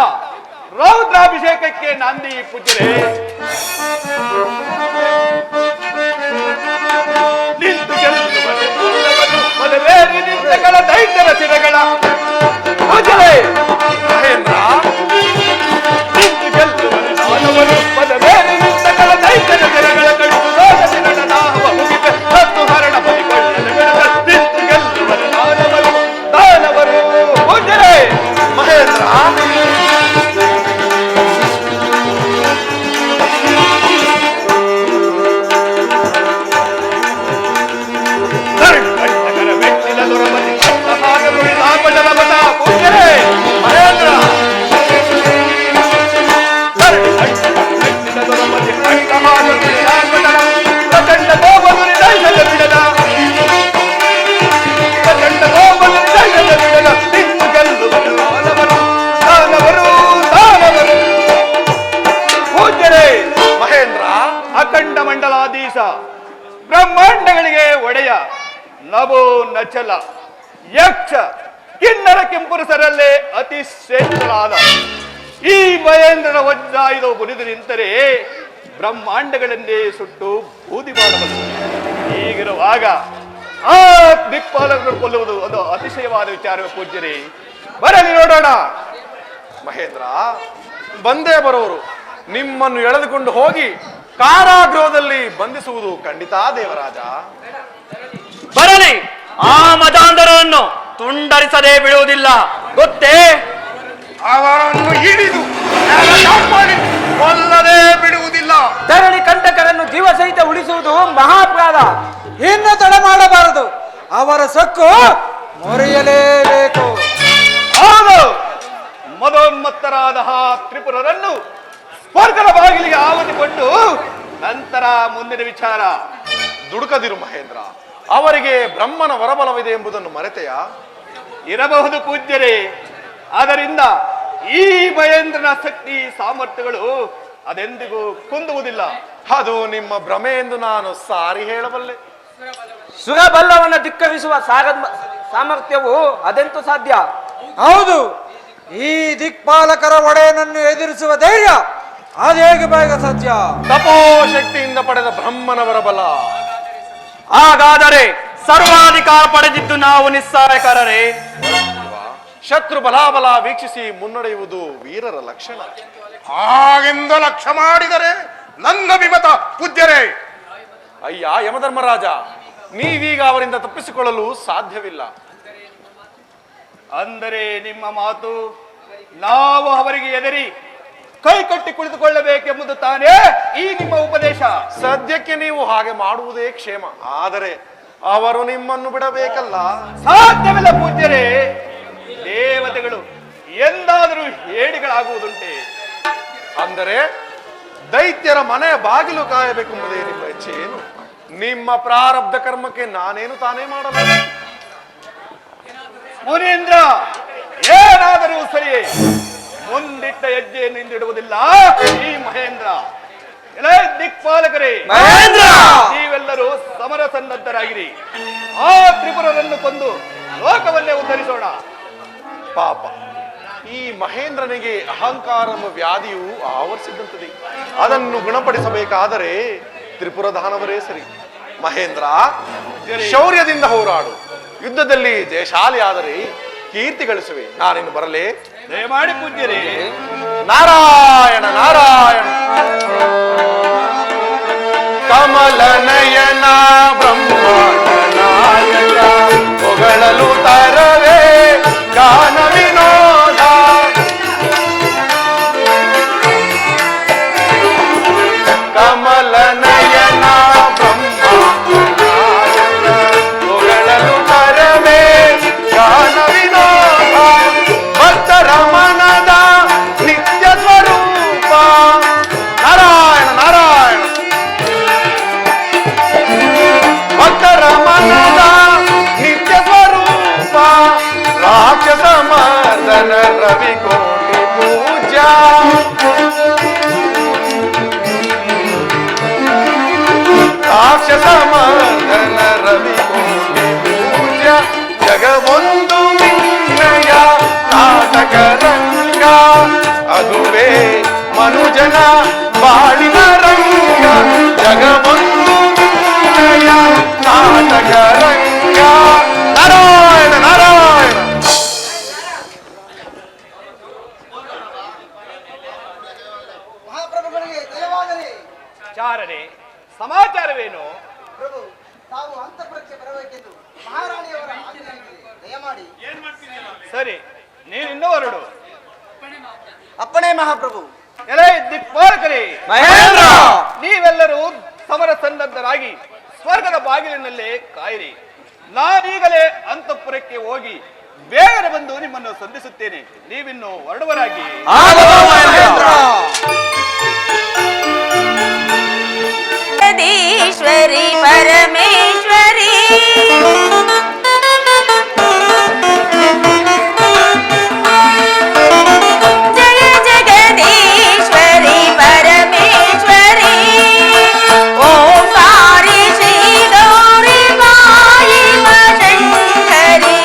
ರೌದ್ರಾಭಿಷೇಕಕ್ಕೆ ನಾಂದಿ ಪೂಜ್ಯರೇ. ನಿಂತು ಮದುವೇರಿ ನಿಂದಗಳ ದೈತ್ಯರ ಶಿರಗಳ ಪೂಜ್ಯರೇ. ಮಹೇಂದ್ರ, ನಿಂತು ಗೆಲ್ಲುವರು ನಾನವರು ಮದುವೇರಿ ನಿಂದಗಳ ದೈತ್ಯರ ಶಿರಗಳ ಕಣ್ಣು ರೋಷದಿರಣ ದಾಹವ ಮುಗಿದ ಹತ್ತು ಹರಣ ಬಲಿಕೊಳ್ಳಲು ಬಿಡದ ನಿಂತು ಗೆಲ್ಲುವರು ನಾನವರು ದಾನವರು ಪೂಜ್ಯರೇ. ಮಹೇಂದ್ರ, ಕಂಟಕರ ಮೆಟ್ಟಿಲ ದೊರಬಲಿ ಹಾಗಲ ಮತ ಪೂಜ್ಯರೇ. ಮಹೇಂದ್ರ, ಮೆಟ್ಟಿಲ ದೊರಬಲಿ ಪ್ರಚಂಡ ಗೋಬಲು ದೈಸದ ಬಿಡದ ಪ್ರಚಂಡ ಗೋಬಲು ದೈಸದ ಬಿಡದ ನಿಂತು ಗೆಲ್ಲುವರು ದಾನವರು ದಾನವರು ದಾನವರು ಪೂಜ್ಯರೇ. ಮಹೇಂದ್ರ, ಅಖಂಡ ಮಂಡಲಾಧೀಶ ಬ್ರಹ್ಮಾಂಡಗಳಿಗೆ ಒಡೆಯ ನಭೋ ನಚಲ ಯಕ್ಷ ಕಿನ್ನರ ಕೆಂಪುರುಷರಲ್ಲೇ ಅತಿ ಶ್ರೇಷ್ಠರಾದ ಈ ಮಹೇಂದ್ರನ ವಜ್ರಾಯುಧ ಮುರಿದು ನಿಂತರೆ ಬ್ರಹ್ಮಾಂಡಗಳನ್ನೇ ಸುಟ್ಟು ಬೂದಿ ಮಾಡಬಹುದು. ಹೀಗಿರುವಾಗ ಆ ದಿಕ್ಪಾಲಕರು ಕೊಲ್ಲುವುದು ಒಂದು ಅತಿಶಯವಾದ ವಿಚಾರವೇ ಪೂಜ್ಯರೇ. ಬರಲಿ ನೋಡೋಣ. ಮಹೇಂದ್ರ, ಬಂದೇ ಬರೋರು. ನಿಮ್ಮನ್ನು ಎಳೆದುಕೊಂಡು ಹೋಗಿ ಕಾರಾಗೃಹದಲ್ಲಿ ಬಂಧಿಸುವುದು ಖಂಡಿತ ದೇವರಾಜ. ಬರಲಿ, ಆ ಮತಾಂಧರನ್ನು ತುಂಡರಿಸದೆ ಬಿಡುವುದಿಲ್ಲ, ಗೊತ್ತೇ? ಅವರನ್ನು ಹಿಡಿದು ನೆಲಕ್ಕೆ ಮಾಡಿ ಕೊಲ್ಲದೆ ಬಿಡುವುದಿಲ್ಲ. ಧರಣಿ ಕಂಟಕರನ್ನು ಜೀವ ಸಹಿತ ಉಳಿಸುವುದು ಮಹಾಪರಾಧ. ಇನ್ನು ತಡ ಮಾಡಬಾರದು. ಅವರ ಸೊಕ್ಕು ಮುರಿಯಲೇಬೇಕು. ಹೌದು, ಮದೋನ್ಮತ್ತರಾದ ಆ ತ್ರಿಪುರರನ್ನು ಸ್ವರ್ಗದ ಬಾಗಿಲಿಗೆ ಆವರಿಸಿಕೊಂಡು ನಂತರ ಮುಂದಿನ ವಿಚಾರ. ದುಡುಕದಿರು ಮಹೇಂದ್ರ, ಅವರಿಗೆ ಬ್ರಹ್ಮನ ವರಬಲವಿದೆ ಎಂಬುದನ್ನು ಮರೆತೆಯ? ಇರಬಹುದು ಪೂಜ್ಯರೇ. ಆದ್ದರಿಂದ ಈ ಮಹೇಂದ್ರನ ಶಕ್ತಿ ಸಾಮರ್ಥ್ಯಗಳು ಅದೆಂದಿಗೂ ಕುಂದುವುದಿಲ್ಲ. ಅದು ನಿಮ್ಮ ಭ್ರಮೆ ಎಂದು ನಾನು ಸಾರಿ ಹೇಳಬಲ್ಲೆ. ಸುರಬಲ್ಲವನ್ನ ಧಿಕ್ಕರಿಸುವ ಸಾಮರ್ಥ್ಯವು ಅದೆಂತೂ ಸಾಧ್ಯ? ಹೌದು, ಈ ದಿಕ್ಪಾಲಕರ ಒಡೆಯನನ್ನು ಎದುರಿಸುವ ಧೈರ್ಯ ಅದೇಗೆ ಬೇಗ ಸಾಧ್ಯ? ತಪೋ ಶಕ್ತಿಯಿಂದ ಪಡೆದ ಬ್ರಹ್ಮನ ವರಬಲ ಹಾಗಾದರೆ ಸರ್ವಾಧಿಕಾರ ಪಡೆದಿದ್ದು ನಾವು ನಿಸ್ಸಹಾಯಕರರೇ. ಶತ್ರು ಬಲಾಬಲ ವೀಕ್ಷಿಸಿ ಮುನ್ನಡೆಯುವುದು ವೀರರ ಲಕ್ಷಣ. ಹಾಗೆಂದು ಲಕ್ಷ್ಯ ಮಾಡಿದರೆ ನನ್ನ ವಿಮತ ಪೂಜ್ಯರೇ. ಅಯ್ಯ ಯಮಧರ್ಮರಾಜ, ನೀವೀಗ ಅವರಿಂದ ತಪ್ಪಿಸಿಕೊಳ್ಳಲು ಸಾಧ್ಯವಿಲ್ಲ. ಅಂದರೆ ನಿಮ್ಮ ಮಾತು ನಾವು ಅವರಿಗೆ ಎದರಿ ಕೈ ಕಟ್ಟಿ ಕುಳಿತುಕೊಳ್ಳಬೇಕೆಂಬುದು ತಾನೇ ಈ ನಿಮ್ಮ ಉಪದೇಶ? ಸದ್ಯಕ್ಕೆ ನೀವು ಹಾಗೆ ಮಾಡುವುದೇ ಕ್ಷೇಮ. ಆದರೆ ಅವರು ನಿಮ್ಮನ್ನು ಬಿಡಬೇಕಲ್ಲ. ಸಾಧ್ಯವಿಲ್ಲ ಪೂಜ್ಯರೇ. ದೇವತೆಗಳು ಎಂದಾದರೂ ಹೇಡಿಗಳಾಗುವುದುಂಟೆ? ಅಂದರೆ ದೈತ್ಯರ ಮನೆಯ ಬಾಗಿಲು ಕಾಯಬೇಕೆಂಬುದೇ ನಿಮ್ಮ ಇಚ್ಛೆ ಏನು? ನಿಮ್ಮ ಪ್ರಾರಬ್ಧ ಕರ್ಮಕ್ಕೆ ನಾನೇನು ತಾನೇ ಮಾಡಲ್ಲ. ಮುನೀಂದ್ರ, ಏನಾದರೂ ಸರಿಯೇ, ಮುಂದಿಟ್ಟ ಹೆಜ್ಜೆಯನ್ನು ಹಿಂದಿಡುವುದಿಲ್ಲ ಈ ಮಹೇಂದ್ರ. ಎಲೈ ದಿಕ್ಪಾಲಕರೇ, ಮಹೇಂದ್ರ! ನೀವೆಲ್ಲರೂ ಸಮರ ಸನ್ನದ್ಧರಾಗಿರಿ. ಆ ತ್ರಿಪುರರನ್ನು ಕೊಂದು ಲೋಕವನ್ನೇ ಉದ್ಧರಿಸೋಣ. ಪಾಪ, ಈ ಮಹೇಂದ್ರನಿಗೆ ಅಹಂಕಾರ ಎಂಬ ವ್ಯಾಧಿಯು ಆವರಿಸಿದಂತದೆ. ಅದನ್ನು ಗುಣಪಡಿಸಬೇಕಾದರೆ ತ್ರಿಪುರದಾನವರೇ ಸರಿ. ಮಹೇಂದ್ರ, ಶೌರ್ಯದಿಂದ ಹೋರಾಡು. ಯುದ್ಧದಲ್ಲಿ ಜಯಶಾಲಿ ಆದರೆ ಕೀರ್ತಿ ಗಳಿಸುವೆ. ನಾನಿನ್ನು ಬರಲೇ? ದಯಮಾಡಿ ಪೂಜ್ಯರೇ. ನಾರಾಯಣ ನಾರಾಯಣ. ಕಮಲ ನಯನ ಬ್ರಹ್ಮಾಂಡ ನಾಯಕ, ಹೊಗಳಲು ತರವೇ ಗಾನ ವಿನೋದ. ಕಮಲ ನಯನ ಬ್ರಹ್ಮಾಂಡ ನಾಯಕ, ಹೊಗಳಲು ತರವೇ ಗಾನ ವಿನೋದ. ಭಕ್ತರ ಮನದ ನಿತ್ಯ ಸ್ವರೂಪ. ನಾರಾಯಣ ನಾರಾಯಣ. ಭಕ್ತರ ಮನದ ನಿತ್ಯ ಸ್ವರೂಪ. ರಾಕ್ಷಸ ಮರ್ದನ ರವಿಕೋಟಿ ಪೂಜ್ಯ. ರಾಕ್ಷಸ ಮರ್ದನ ರವಿಕೋಟಿ ಪೂಜ್ಯ. ಜಗವೊಂದು ನಿನ್ನಯ ನಾಟಕ ರಂಗ, ಅದುವೇ ಮನುಜನ ಬಾಳಿನ ರಂಗ. ಜಗವೊಂದು ನಿನ್ನಯ ನಾಟಕ ರಂಗ. ನಾರಾಯಣ ನಾರಾಯಣ. ಮಹಾಪ್ರಭುಗಳಿಗೆ ಜಯವಾಗಲಿ. ಚಾರನೆ, ಸಮಾಚಾರವೇನು? ಪ್ರಭು, ತಾವು ಅಂತಃಪುರಕ್ಕೆ ಬರಬೇಕೆಂದು ಮಹಾರಾಣಿಯವರ ಆಜ್ಞೆಯಾಗಿದೆ. ದಯಮಾಡಿ. ಸರಿ, ನೀನಿನ್ನೂ ಹೊರಡು. ಅಪ್ಪಣೆ ಮಹಾಪ್ರಭು. ಎಲೈ ದಿಕ್ಪಾಲಕರೇ, ಮಹೇಂದ್ರ! ನೀವೆಲ್ಲರೂ ಸಮರ ಸನ್ನದ್ಧರಾಗಿ ಸ್ವರ್ಗದ ಬಾಗಿಲಿನಲ್ಲೇ ಕಾಯಿರಿ. ನಾನೀಗಲೇ ಅಂತಃಪುರಕ್ಕೆ ಹೋಗಿ ಬೇಗನೆ ಬಂದು ನಿಮ್ಮನ್ನು ಸಂಧಿಸುತ್ತೇನೆ. ನೀವಿನ್ನು ಹೊರಡುವರಾಗಿ. ಜಗದೀಶ್ವರಿ ಪರಮೇಶ್ವರಿ, ಜಯ ಜಗದೀಶ್ವರಿ ಪರಮೇಶ್ವರಿ, ಓಂಕಾರಿ ಶ್ರೀ ಗೌರಿ ಮಾಯಿ ಶಂಕರಿ,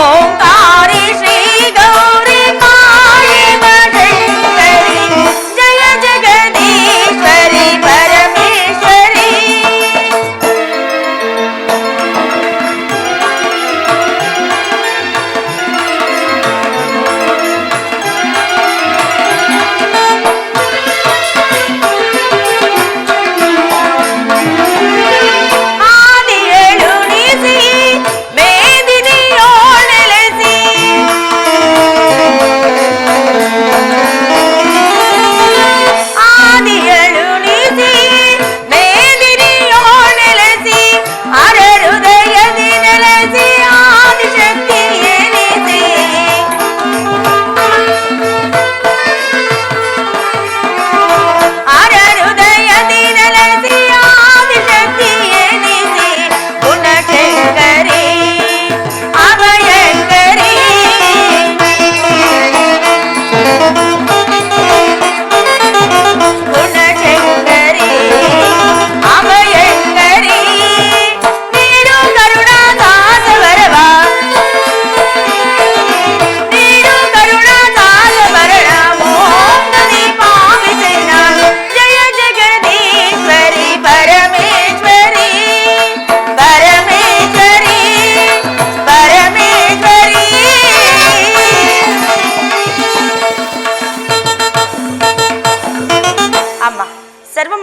ಓಂಕಾರಿ ಶ್ರೀ ಗೌರಿ ಮಾಯಿ ಶಂಕರಿ, ಜಯ ಜಗ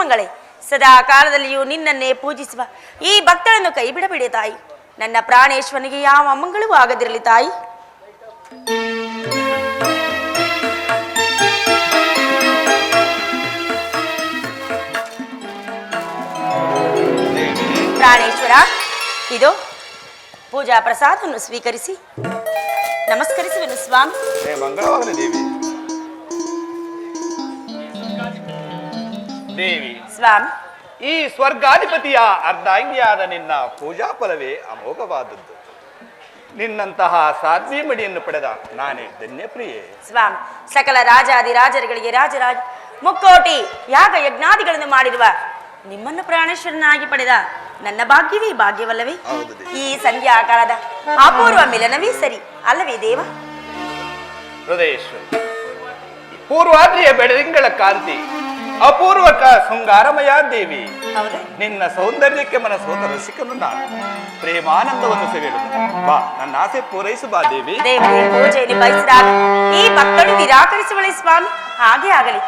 ಮಂಗಳೇ, ಸದಾ ಕಾಲದಲ್ಲಿಯೂ ನಿನ್ನನ್ನೇ ಪೂಜಿಸುವ ಈ ಭಕ್ತಳನ್ನು ಕೈ ಬಿಡಬೇಡಿ ತಾಯಿ. ನನ್ನ ಪ್ರಾಣೇಶ್ವರನಿಗೆ ಯಾವ ಅಮಂಗಳೂ ಆಗದಿರಲಿ ತಾಯಿ. ಪ್ರಾಣೇಶ್ವರ, ಇದು ಪೂಜಾ ಪ್ರಸಾದವನ್ನು ಸ್ವೀಕರಿಸಿ ನಮಸ್ಕರಿಸುವೆನು ಸ್ವಾಮಿ. ಮಂಗಳವಾಗಲಿ ದೇವಿ. ದೇವಿ, ಸ್ವಾಮಿ, ಈ ಸ್ವರ್ಗಾಧಿಪತಿಯ ಅರ್ಧಾಂಗಿಯಾದ ನಿನ್ನ ಪೂಜಾ ಫಲವೇ ಅಮೋಘವಾದದ್ದು. ನಿನ್ನಂತಹ ಸಾಧ್ವಿ ಮಡಿಯನ್ನು ಪಡೆದ ನಾನೇ ಧನ್ಯಪ್ರಿಯೆ. ಸ್ವಾಮಿ, ಸಕಲ ರಾಜಾದಿರಾಜರುಗಳಿಗೆ ರಾಜರಾಜ ಮುಕ್ಕೋಟಿ ಯಾಗ ಯಜ್ಞಾದಿಗಳನ್ನು ಮಾಡಿರುವ ನಿಮ್ಮನ್ನು ಪ್ರಾಣೇಶ್ವರನಾಗಿ ಪಡೆದ ನನ್ನ ಭಾಗ್ಯವೇ ಭಾಗ್ಯವಲ್ಲವೇ? ಈ ಸಂಧ್ಯಾಕಾಲದ ಅಪೂರ್ವ ಮಿಲನವೇ ಸರಿ ಅಲ್ಲವೇ ದೇವ? ಹೃದಯೇಶ್ವರಿ, ಪೂರ್ವಾದ್ರಿಯ ಬೆಳದಿಂಗಳ ಕಾಂತಿ ಅಪೂರ್ವಕ ಶೃಂಗಾರಮಯ ದೇವಿ. ಹೌದಾ? ನಿನ್ನ ಸೌಂದರ್ಯಕ್ಕೆ ಮನಸೋತ ರಸಿಕನು ನಾನು ಪ್ರೇಮಾನಂದವನ್ನು ಸವಿಯಲು ಬಾ, ನನ್ನ ಆಸೆ ಪೂರೈಸು ಬಾ ದೇವಿ. ದೇವರೇ ಪೂಜೆಯಲ್ಲಿ ಬಯಸಿದಾಗ ಈ ಭಕ್ತರು ನಿರಾಕರಿಸುವಳೆ ಸ್ವಾಮಿ. ಹಾಗೆ ಆಗಲಿ.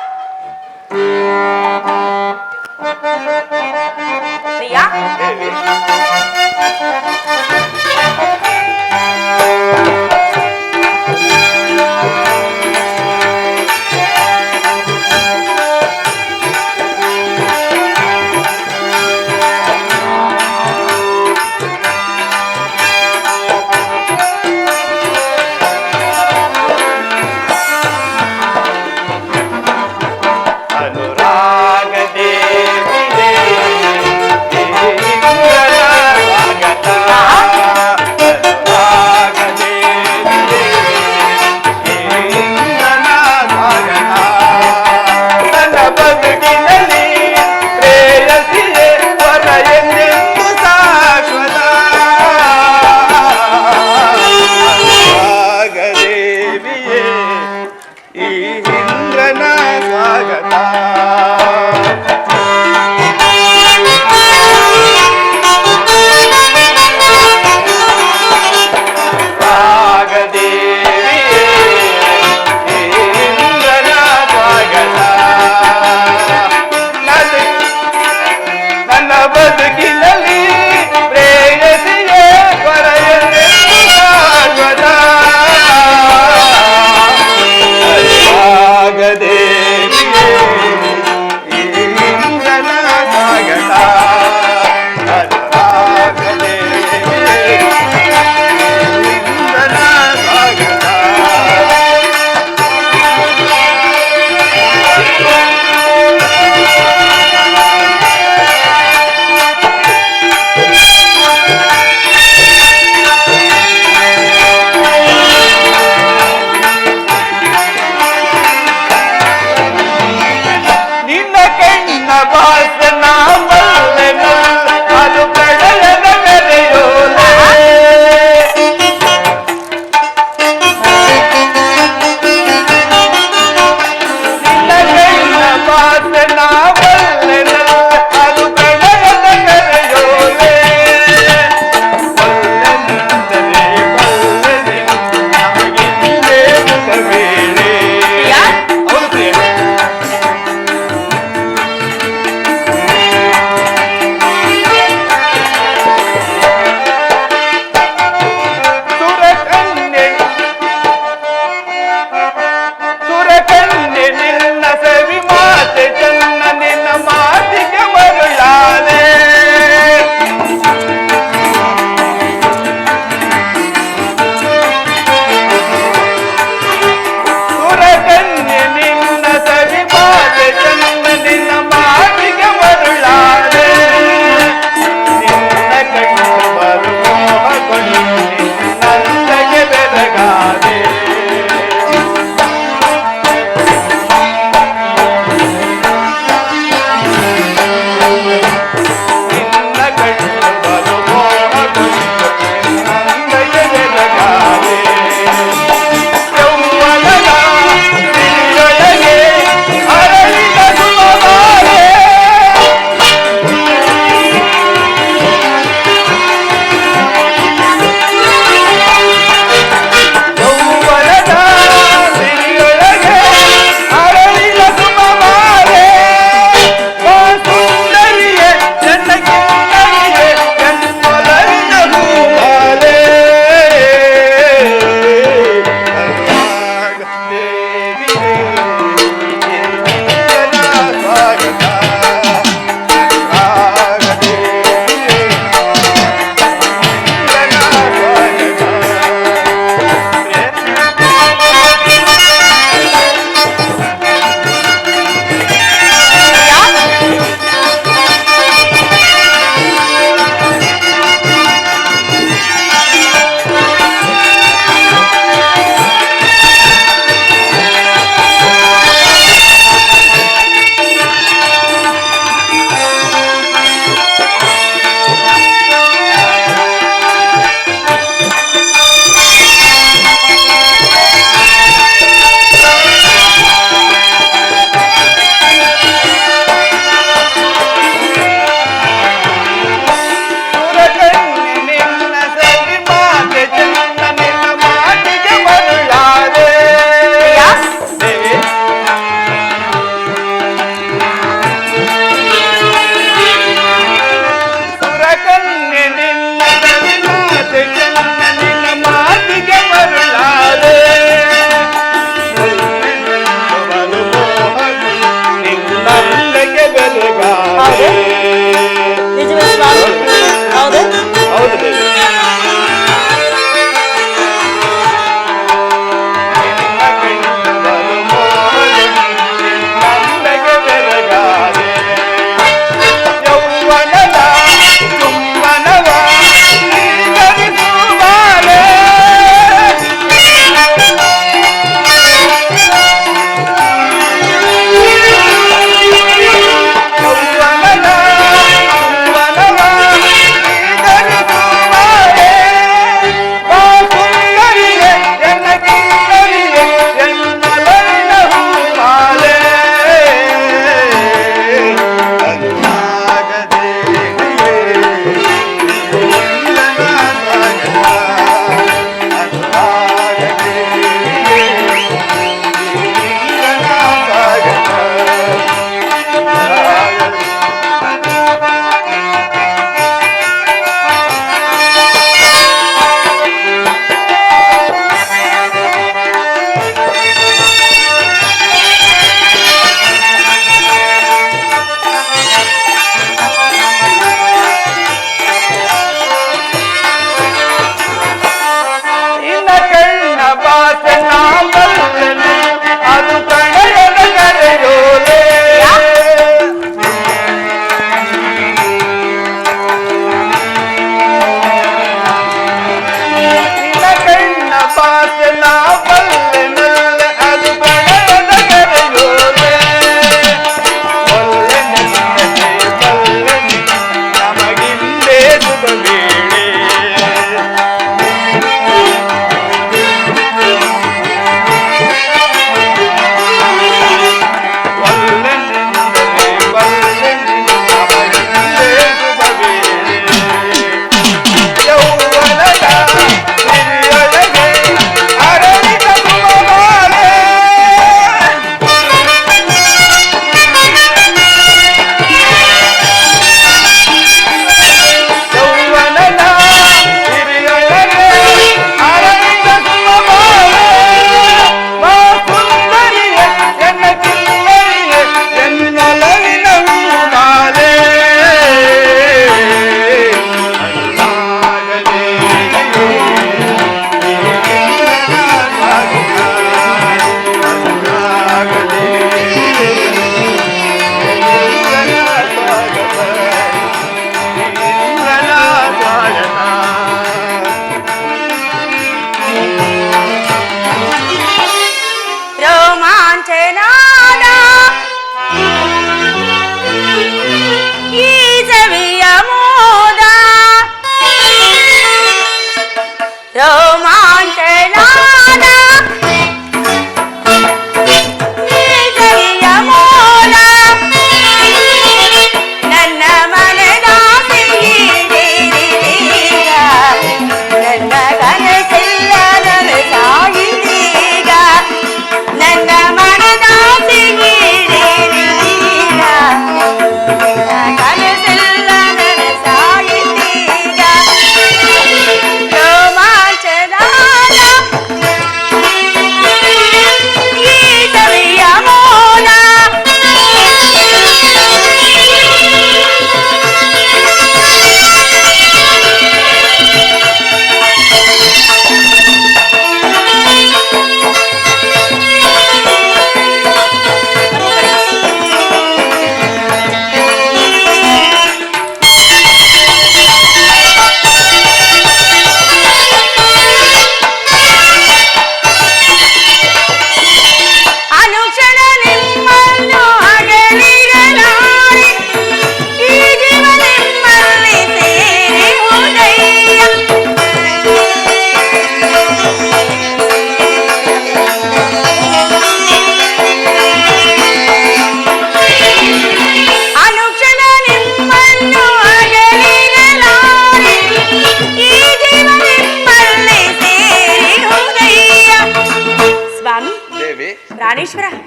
ಪ್ರಿಯಾ, ದೇವಿ,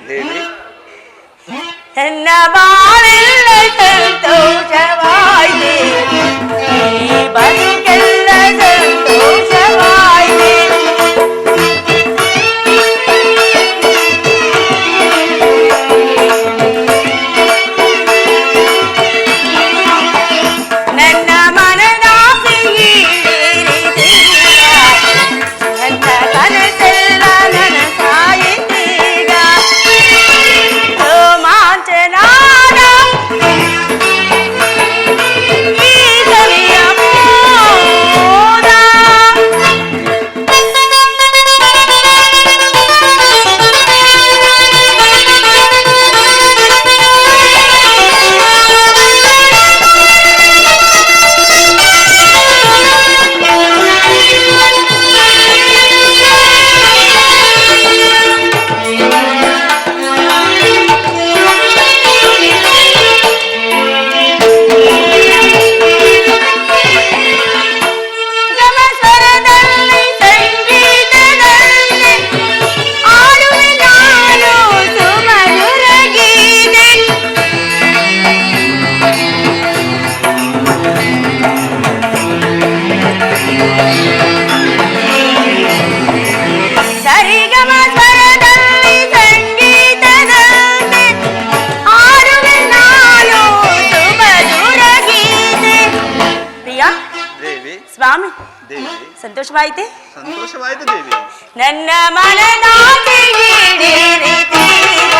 ದೇವಿ ನನ್ನ ಬಾಳೆಲ್ಲ ಸಂತೋಷವಾಯಿತೆ ಈ ಬದುಕೆಲ್ಲ ಸಂತೋಷವಾಯಿತೆ ನನ್ನ ಮನದಾಸೆ ಈಡೇರಿದೀಗ ನನ್ನ ಕನಸೆಲ್ಲ ನನಸಾಯಿತೀಗ ರೋಮಾಂಚನಾದ ಈ ಸವಿಯ ಮೋದ ಗಮಸ್ವರದಲ್ಲಿ ಸಂಗೀತದಲ್ಲಿ ಆಡುವೆ ನಾನು ಸುಮಧುರ ಗೀತೆ ಸರಿಗಮ ಸ್ವರದಲ್ಲಿ ಸಂಗೀತದಲ್ಲಿ ಆಡುವೆ ನಾನು ಸುಮಧುರ ಗೀತೆ ಪ್ರಿಯಾ ದೇವಿ ಸ್ವಾಮಿ ದೇವಿ ಸಂತೋಷವಾಯಿತೆ ಸಂತೋಷವಾಯಿತು ದೇವಿ ನನ್ನ ಮನದಾಸೆ ಈಡೇರಿತೀಗ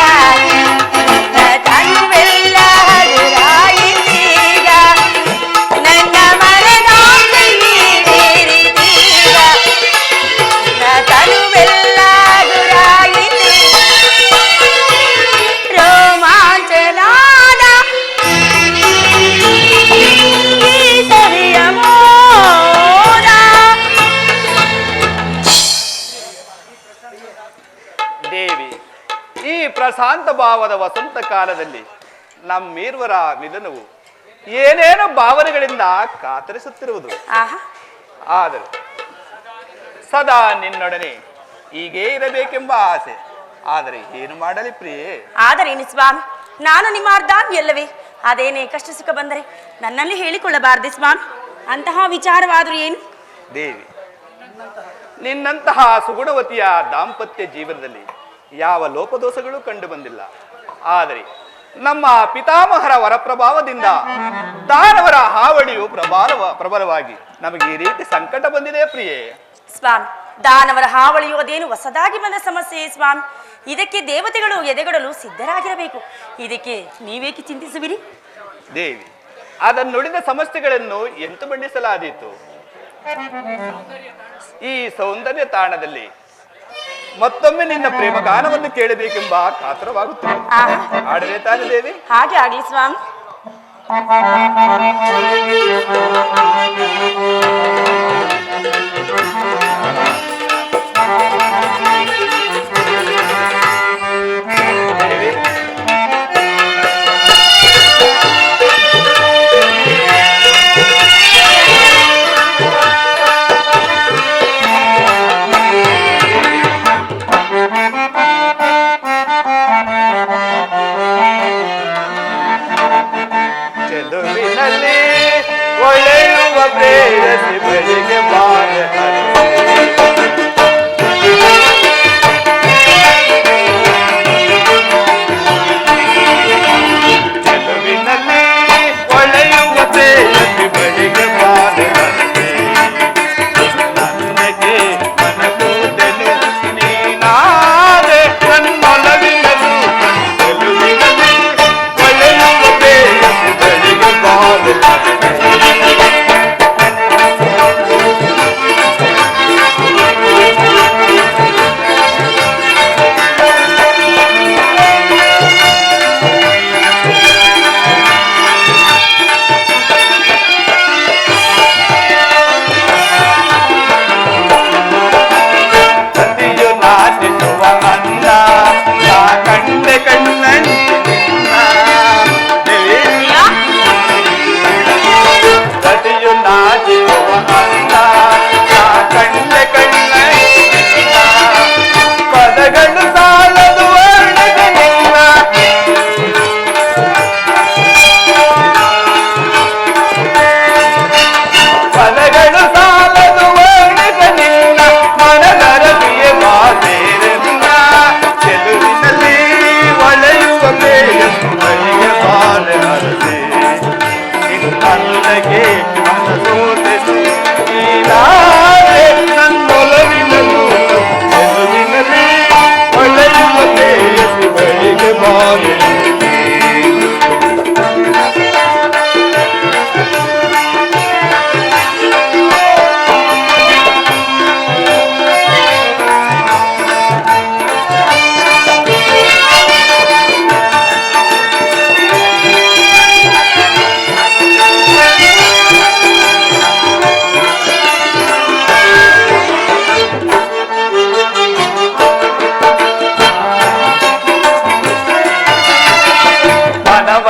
ನನ್ನ ತನುವೆಲ್ಲ ಹಗುರಾಯಿತೀಗ ನನ್ನ ಮನದಾಸೆ ಈಡೇರಿತೀಗ ನನ್ನ ತನುವೆಲ್ಲ ಹಗುರಾಯಿತೀಗ ರೋಮಾಂಚನಾದ ಈ ಸವಿಯ ಮೋದ ದೇವಿ, ಈ ಪ್ರಶಾಂತ ಭಾವದ ವಸಂತ ಕಾಲದಲ್ಲಿ ನಮ್ಮಿರುವರ ಮಿಲನವು ಏನೇನೋ ಭಾವನೆಗಳಿಂದ ಕಾತರಿಸುತ್ತಿರುವುದು. ಆಹಾ ಆದರೆ ಸದಾ ನಿನ್ನೊಡನೆ ಹೀಗೇ ಇರಬೇಕೆಂಬ ಆಸೆ. ಆದರೆ ಏನು ಮಾಡಲಿ ಪ್ರಿಯೆ? ಆದರೇನು ಸ್ವಾಮಿ, ನಾನು ನಿಮ್ಮ ಅರ್ಧಾಂಗಿ ಅಲ್ಲವೇ? ಅದೇನೇ ಕಷ್ಟ ಸುಖ ಬಂದರೆ ನನ್ನಲ್ಲಿ ಹೇಳಿಕೊಳ್ಳಬಾರದೆ ಸ್ವಾಮಿ? ಅಂತಹ ವಿಚಾರವಾದರೂ ಏನು? ದೇವಿ, ನಿನ್ನಂತಹ ಸುಗುಣವತಿಯ ದಾಂಪತ್ಯ ಜೀವನದಲ್ಲಿ ಯಾವ ಲೋಪದೋಷಗಳು ಕಂಡು ಬಂದಿಲ್ಲ. ಆದರೆ ನಮ್ಮ ಪಿತಾಮಹರ ವರಪ್ರಭಾವದಿಂದ ದಾನವರ ಹಾವಳಿಯು ಪ್ರಬಲವಾಗಿ ನಮಗೆ ಈ ರೀತಿ ಸಂಕಟ ಬಂದಿದೆ ಪ್ರಿಯೆ. ಸ್ವಾಮಿ, ದಾನವರ ಹಾವಳಿಯು ಅದೇನು ಹೊಸದಾಗಿ ಬಂದ ಸಮಸ್ಯೆ ಸ್ವಾಮಿ. ಇದಕ್ಕೆ ದೇವತೆಗಳು ಎದೆಗೊಡಲು ಸಿದ್ಧರಾಗಿರಬೇಕು. ಇದಕ್ಕೆ ನೀವೇಕೆ ಚಿಂತಿಸುವಿರಿ? ದೇವಿ, ಅದನ್ನುಳಿದ ಸಮಸ್ಯೆಗಳನ್ನು ಎಂತು ಬಣ್ಣಿಸಲಾದೀತು. ಈ ಸೌಂದರ್ಯ ತಾಣದಲ್ಲಿ ಮತ್ತೊಮ್ಮೆ ನಿನ್ನ ಪ್ರೇಮ ಗಾನವನ್ನು ಕೇಳಬೇಕೆಂಬ ಕಾತರವಾಗುತ್ತದೆ. ಆಹಾ. ಆಡಲೇ ತಾನೆ ದೇವಿ? ಹಾಗೆ ಆಗಲಿ ಸ್ವಾಮಿ. ದೇವಿ, ಚೆಲುವಿನಲ್ಲಿ ಒಳೆಯುವ ಪ್ರೇಯಸಿ ಬಳಿಗೆ ಬಾರ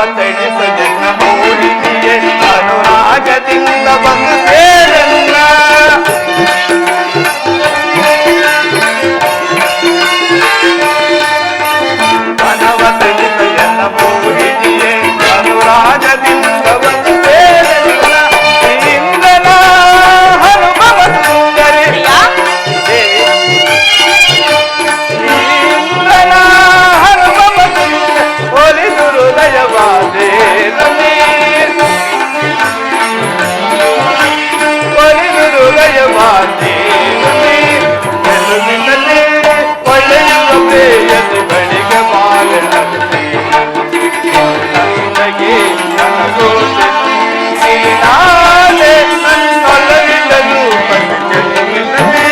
ತಣಿಸದೆನ್ನ ಮೋಹಿನಿಯೇ ಅನುರಾಗದಿಂದ ಬಂದು ಸೇರಲ್ಲ ಮನವ ತಣಿಸದೆನ್ನ ಮೋಹಿನಿಯೇ ಅನುರಾಗದಿಂದ ಬಂದು ಸೇರಲ್ಲ ಇಂದನ ಹನುಮವ ಸುಂದರಿ ಇಂದನ ಹನುಮವ ಒಲಿದು ಹೃದಯವಾದೆ ಒಲಿದು ಹೃದಯವಾದೆ ನೆಲವಿನಲ್ಲಿ ಒಳ್ಳೆಯ ಪ್ರೇಯಸಿ ಬಳಿಗೆ ಬಾಳಲಲ್ಲಿ ನನಗೆ ನನಗೋದೆ ನೀನಾದೆ ನನ್ನೊಲವಿಲ್ಲಲು ಪಂಚಲಿನಲ್ಲಿ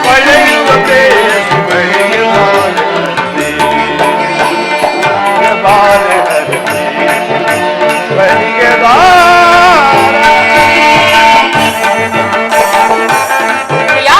ಒಳ್ಳೆಯ ಪ್ರೇಯಸಿ ಬಳಿಗೆ ಬಾಳಲಲ್ಲಿ ಬಳಿಗೆ ಬಾರ ಪ್ರಿಯಾ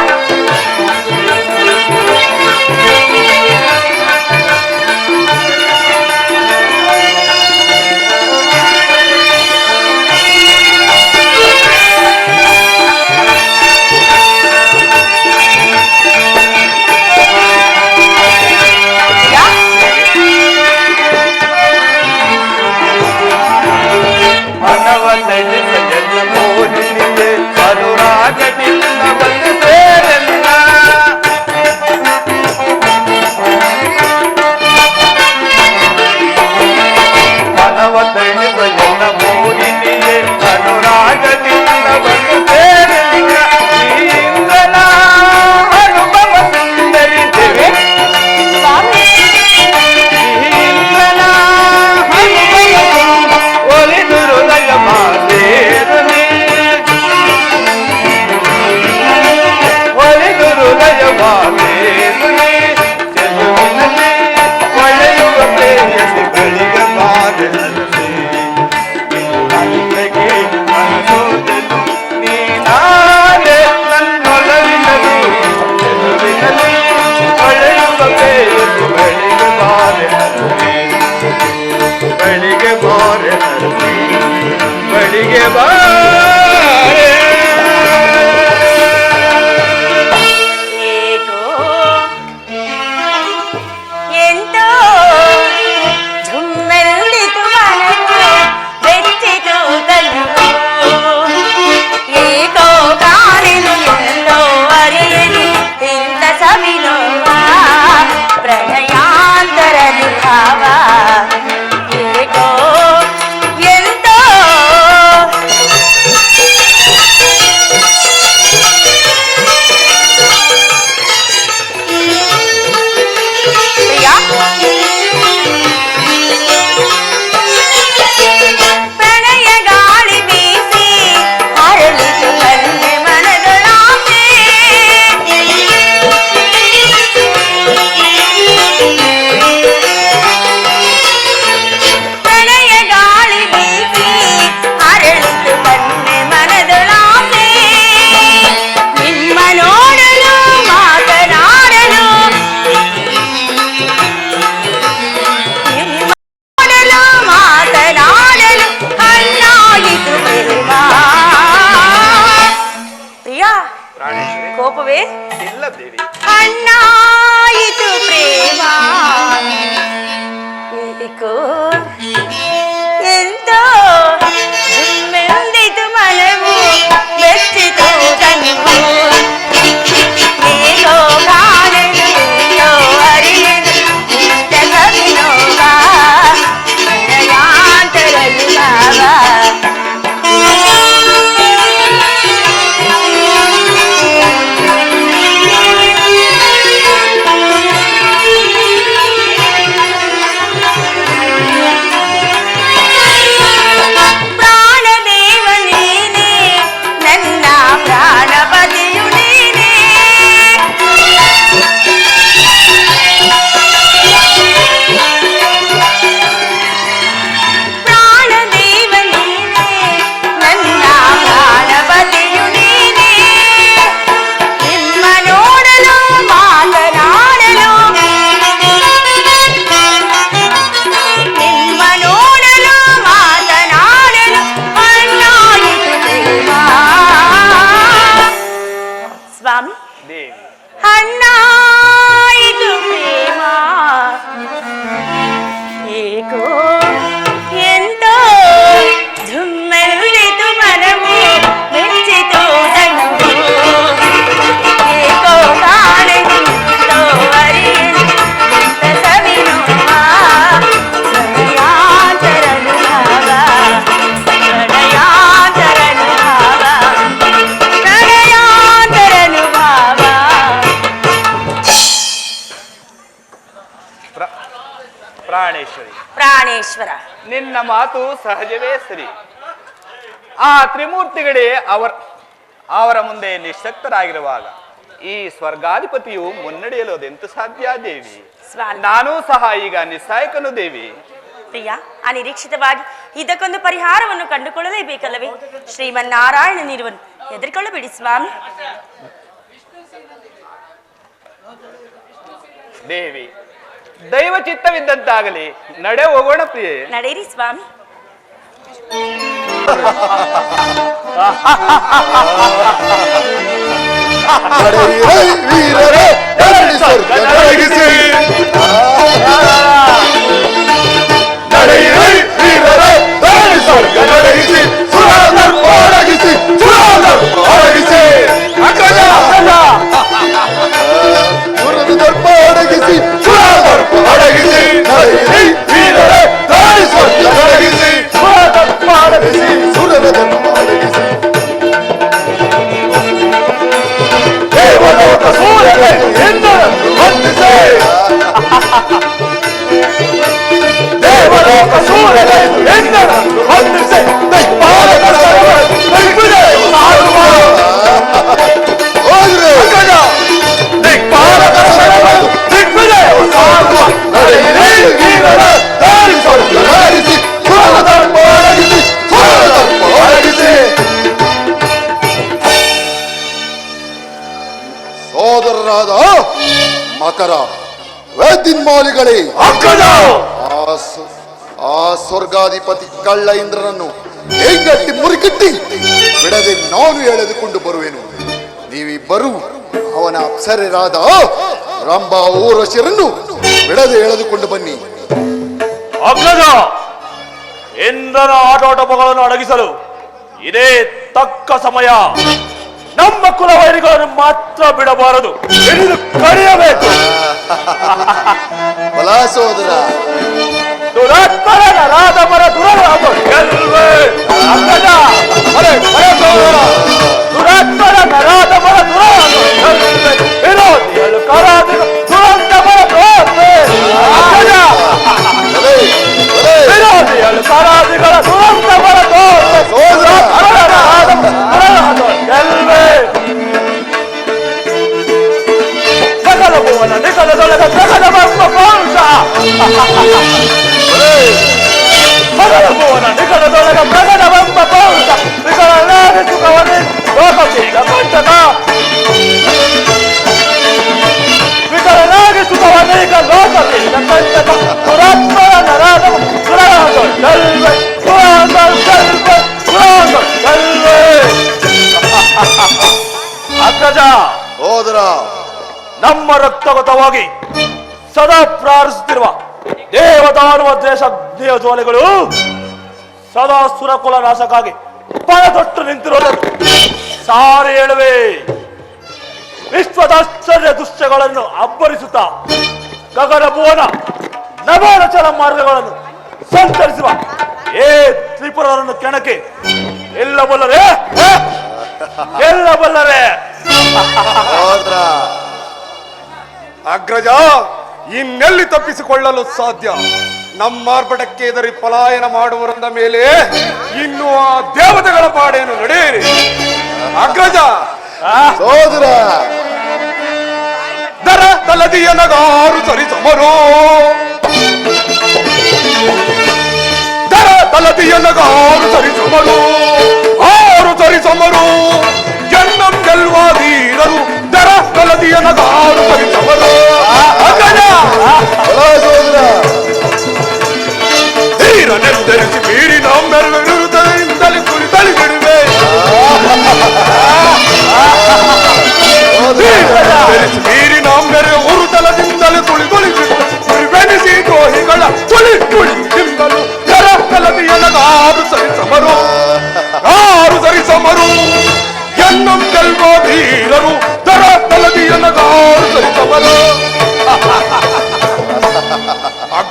ಮನವ ತಣಿಸದೆನ್ನ ಮೋಹಿನಿಯೇ ಅನುರಾಗದಿಂದ ಬಂದು ಸೇರಲ್ಲ ಮನವ ತಣಿಸದೆನ್ನ ಮೋಹಿನಿಯೇ ಅನುರಾಗದಿಂದ ಬಂದು ಸೇರಲಿಲ್ಲ ಇಂದನ ಹನುಮವ ಸುಂದರಿ ದೇವಿ ಇಂದನ ಹನುಮವ ಒಲಿದು ಹೃದಯ ಮಾತೇರಲಿ ಒಲಿದು ಹೃದಯ ಮಾತೇರಲಿ ಚೆಲುವಿನಲ್ಲಿ ಒಳೆಯುವ ಪ್ರೇಯಸಿ ಬಳಿಗೆ ಬಾರಲಲ್ಲಿ ನನಗೆ ಅನುಸೋದಲು ನೀನಾದೆ ನನ್ನೊಲವಿನಲು ಚೆಲುವಿನಲ್ಲಿ ಒಳೆಯುವ ಪ್ರೇಯಸಿ ಬಳಿಗೆ ಬಾರಲಲ್ಲಿ ಬಳಿಗೆ ಬಾರೆ ಬಳಿಗೆ ಬಾರೆ ಏಕೋ ಎಂತೋ ಝುಮ್ಮೆಲ್ಲಿತು ಮನವು ಬೆಚ್ಚಿತು ತನುವು ಏಕೋ ಕಾಣೆನು ಎಲ್ಲೋ ಅರಿಯಲು ಇಂಥ ಸವಿನೋವ ಪ್ರಣಯಾಂತರದಿ ಭಾವ ಏಕೋ ಎಂತೋ ಪ್ರಿಯಾ ಪ್ರಣಯ ಗಾಳಿ ಬೀಸಿ ಹರಳಿತು ಕಣ್ಣೆ ಮನದೊಳಾಸೆ ಪ್ರಣಯ ಗಾಳಿ ಬೀಸಿ ಹರಳಿತು ಕಣ್ಣೆ ಮನದೊಳಾಸೆ ನಿಮ್ಮ ನೋಡಲು ಮಾತನಾಡಲು ನಿಮ್ಮ ನೋಡಲು ಮಾತನಾಡಲು ಅಣ್ಣಾಯಿತು ಪ್ರೇಮ ಪ್ರಿಯಾ ಕೋಪವೇ ಇಲ್ಲ ದೇವಿ ಅಣ್ಣಾಯಿತು ಪ್ರೇಮ ಏಕೋ ಎಂತೋ ಮೆಂದಿತು ಮನವು ಬೆಚ್ಚಿತು ತನುವು ಏಕೋ ಕಾಣೆನು ಎಲ್ಲೋ ಅರಿಯನು ಇಂಥ ಸವಿನೋವ ಪ್ರಣಯಾಂತರದಿ ಭಾವ ಏಕೋ ಎಂತೋ ಧುಮ್ಮೆಲ್ಲಿತು ಮನವು ಮೆಚ್ಚಿತು ತನವು ಏಕೋ ಕಾಣೆ ನಿಂತೋ ಅರಿಯಂತ ಸವಿನೋವ ಪ್ರಣಯಾಂತರನು ಭಾವ ಪ್ರಣಯಾಂತರನು ಭಾವ ಪ್ರಣಯಾಂತರನು ಭಾವ. ಪ್ರಾಣೇಶ್ವರಿ, ಪ್ರಾಣೇಶ್ವರ, ನಿನ್ನ ಮಾತು ಸಹಜವೇ ಸರಿ. ಆ ತ್ರಿಮೂರ್ತಿಗಳೇ ಅವರ ಮುಂದೆ ನಿಶಕ್ತರಾಗಿರುವಾಗ ಈ ಸ್ವರ್ಗಾಧಿಪತಿಯು ಮುನ್ನಡೆಯಲು ಅದೆಂತೂ ಸಾಧ್ಯ ದೇವಿ? ಸ್ವಾಮಿ, ನಾನೂ ಸಹ ಈಗ ನಿಸ್ಸಾಯಕನು ದೇವಿ. ಪ್ರಿಯ, ಅನಿರೀಕ್ಷಿತವಾಗಿ ಇದಕ್ಕೊಂದು ಪರಿಹಾರವನ್ನು ಕಂಡುಕೊಳ್ಳಲೇಬೇಕಲ್ಲವೇ? ಶ್ರೀಮನ್ನಾರಾಯಣನಿರುವನು, ಹೆದರಿಕೊಳ್ಳಬೇಡಿ ಸ್ವಾಮಿ. ದೇವಿ, ದೈವ ಚಿತ್ತವಿದ್ದಂತಾಗಲಿ, ನಡೆ ಹೋಗೋಣ ಪ್ರಿಯೆ. ನಡೆಯಿರಿ ಸ್ವಾಮಿ. ವೀರರೇ ಸ್ವರ್ಗ ನಡಗಿಸಿ ನಡೆಯಿರಿ ವೀರರೇ ಸ್ವರ್ಗ ನಡಗಿಸಿ ಸುರಾದರ್ಪ ಅಡಗಿಸಿ ಸುರಾದರ್ಪ ಅಡಗಿಸಿ ಸುರದರ್ಪ ಅಡಗಿಸಿ ಸುರಾದರ್ಪ ಅಡಗಿಸಿ ನಡೆಯಿರಿ ವೀರರೇ ಸ್ವರ್ಗ ನಡಗಿಸಿ ಸುರಾದರ್ಪ ಅಡಗಿಸಿ ಸುರದರ್ಪ ಅಡಗಿಸಿ ದೇವಲೋಕ ಸೂರ್ಯನೇ ಎಂದರನ್ನು ವಂದಿಸಿ ದೇವಲೋಕ ಸೂರ್ಯನೇ ಎಂದರನ್ನು ವಂದಿಸಿ ದಿಕ್ಪಾಲಕ ಸರ್ವರನ್ನು ದಿಗ್ವಿಜಯ ಸಾರುವ ಹೋದ್ರೆ ದಿಕ್ಪಾಲಕ ಸರ್ವರನ್ನು ದಿಗ್ವಿಜಯ ಸಾರುವ ನಡೆಯಿರಿ ವೀರರ ದಾರಿ ಸ್ವರ್ಗ ನಡೆಸಿ ಸುರದರ್ಪ ಅಡಗಿಸಿ ಸುರದರ್ಪ ಅಡಗಿಸಿ. ಸೋದರರಾದ ಮಕರ ವೇದಿನ್ಮಾಲಿಗಳೇ, ಆ ಸ್ವರ್ಗಾಧಿಪತಿ ಕಳ್ಳ ಇಂದ್ರನನ್ನು ಹೆಂಗಟ್ಟಿ ಮುರಿಕಟ್ಟಿ ಬಿಡದೆ ನಾನು ಎಳೆದುಕೊಂಡು ಬರುವೆನು. ನೀವಿಬ್ಬರು ಅವನ ಅಪ್ಸರರಾದ ರಂಭಾ ಊರ್ವಶಿರನ್ನು ಬಿಡದೆ ಎಳೆದುಕೊಂಡು ಬನ್ನಿ. ಅಗ್ರಜ, ಇಂದ್ರನ ಆಟೋಟಪಗಳನ್ನು ಅಡಗಿಸಲು ಇದೇ ತಕ್ಕ ಸಮಯ. ನಮ್ಮ ಕುಲವೈರಿಗಳನ್ನು ಮಾತ್ರ ಬಿಡಬಾರದು, ಹಿಡಿದು ಕಡಿಯಬೇಕು. ಬಲ ಸೋದರ, ದುರಾತ್ಮರ ರಾಧಮರ ದುರಾತ್ಮರ ರಾಧಮರ ವಿರೋಧಿಗಳು ಕರಾದಿಗಳು ದುರಂತಮರ ವಿರೋಧಿಗಳು ಕರಾದಿಗಳ ದುರಂತಮರ ಸಕಲ ಭುವನ ನಿಖಲದೊಳಗ ಜಗದ ಬ್ರಹ್ಮ ಪೌರುಷ ಸಕಲ ಭುವನ ನಿಖಲದೊಳಗ ಪ್ರಗದ ಬ್ರಹ್ಮ ಪೌರುಷ ವಿಕಲನಾದ ಸುಖವನ್ನೇ ಲೋಕದೀಗ ಪಂಚಕ ವಿಕಲನಾಗಿ ಸುಖವನ್ನೀಗ ಲೋಕದೀಗ ಪಂಚಕ ದುರಾತ್ಮರ ನರಾದ ದುರಾದ ಕಲ್ವೆ ದುರಾದ ಕಲ್ವೆ ದುರಾದ ಕಲ್ವೆ. ಅಗ್ರಜ, ಸೋದರ, ನಮ್ಮ ರಕ್ತಗತವಾಗಿ ಸದಾ ಪ್ರಾರ್ಥಿಸುತ್ತಿರುವ ದೇವದಾನವ ದೇಶ ಅಗ್ನಿಯ ಜ್ವಾಲೆಗಳು ಸದಾ ಸುರಕುಲ ನಾಶಕ್ಕಾಗಿ ಪಣತೊಟ್ಟು ನಿಂತಿರುವುದನ್ನು ಸಾರಿ ಹೇಳುವೆ. ವಿಶ್ವದಾಶ್ಚರ್ಯ ದೃಶ್ಯಗಳನ್ನು ಅಬ್ಬರಿಸುತ್ತಾ ಗಗನ ಭುವನ ನವರಚನ ಮಾರ್ಗಗಳನ್ನು ಸಂಚರಿಸುವ ಏ ತ್ರಿಪುರರನ್ನು ಕೆಣಕಿ ಎಲ್ಲ ಬಲ್ಲರೆ ಎಲ್ಲ ಬಲ್ಲರೆ. ಅಗ್ರಜ, ಇನ್ನೆಲ್ಲಿ ತಪ್ಪಿಸಿಕೊಳ್ಳಲು ಸಾಧ್ಯ? ನಮ್ಮಾರ್ಭಟಕ್ಕೆ ಎದರಿ ಪಲಾಯನ ಮಾಡುವರಂದ ಮೇಲೆ ಇನ್ನು ಆ ದೇವತೆಗಳ ಪಾಡೇನು? ನಡೆಯಿರಿ ಅಗ್ರಜ. ಸೋದರ, ದರ ತಲದಿಯ ನಗಾರು ಸರಿ ಸಮರು ದರ ತಲದಿಯ ನಗಾರು ಸರಿ ಸಮರು ಆರು ಸರಿ ಸಮರು ಜನ್ನಂ ಗೆಲ್ವಾ ವೀರರು ದರ ತಲದಿಯ ನಗಾರು ಸರಿ ಸಮರು. ಧೀರನೆಂದರಿಸಿ ಮೀರಿ ನಮ್ಮೆರ ವಿರುದ್ಧದಿಂದಲೇ ಕುರಿತಳಿ ಬಿಡುವೆ. ಧೀರನೆಂದರಿಸಿ ಮೀರಿ ನಮ್ಮೆರ ಉರುತಲದಿಂದಲೇ ತುಳಿ ತುಳಿ ಬಿಡುವೆ. ದ್ರೋಹಿಗಳ ತುಳಿ ತುಳಿ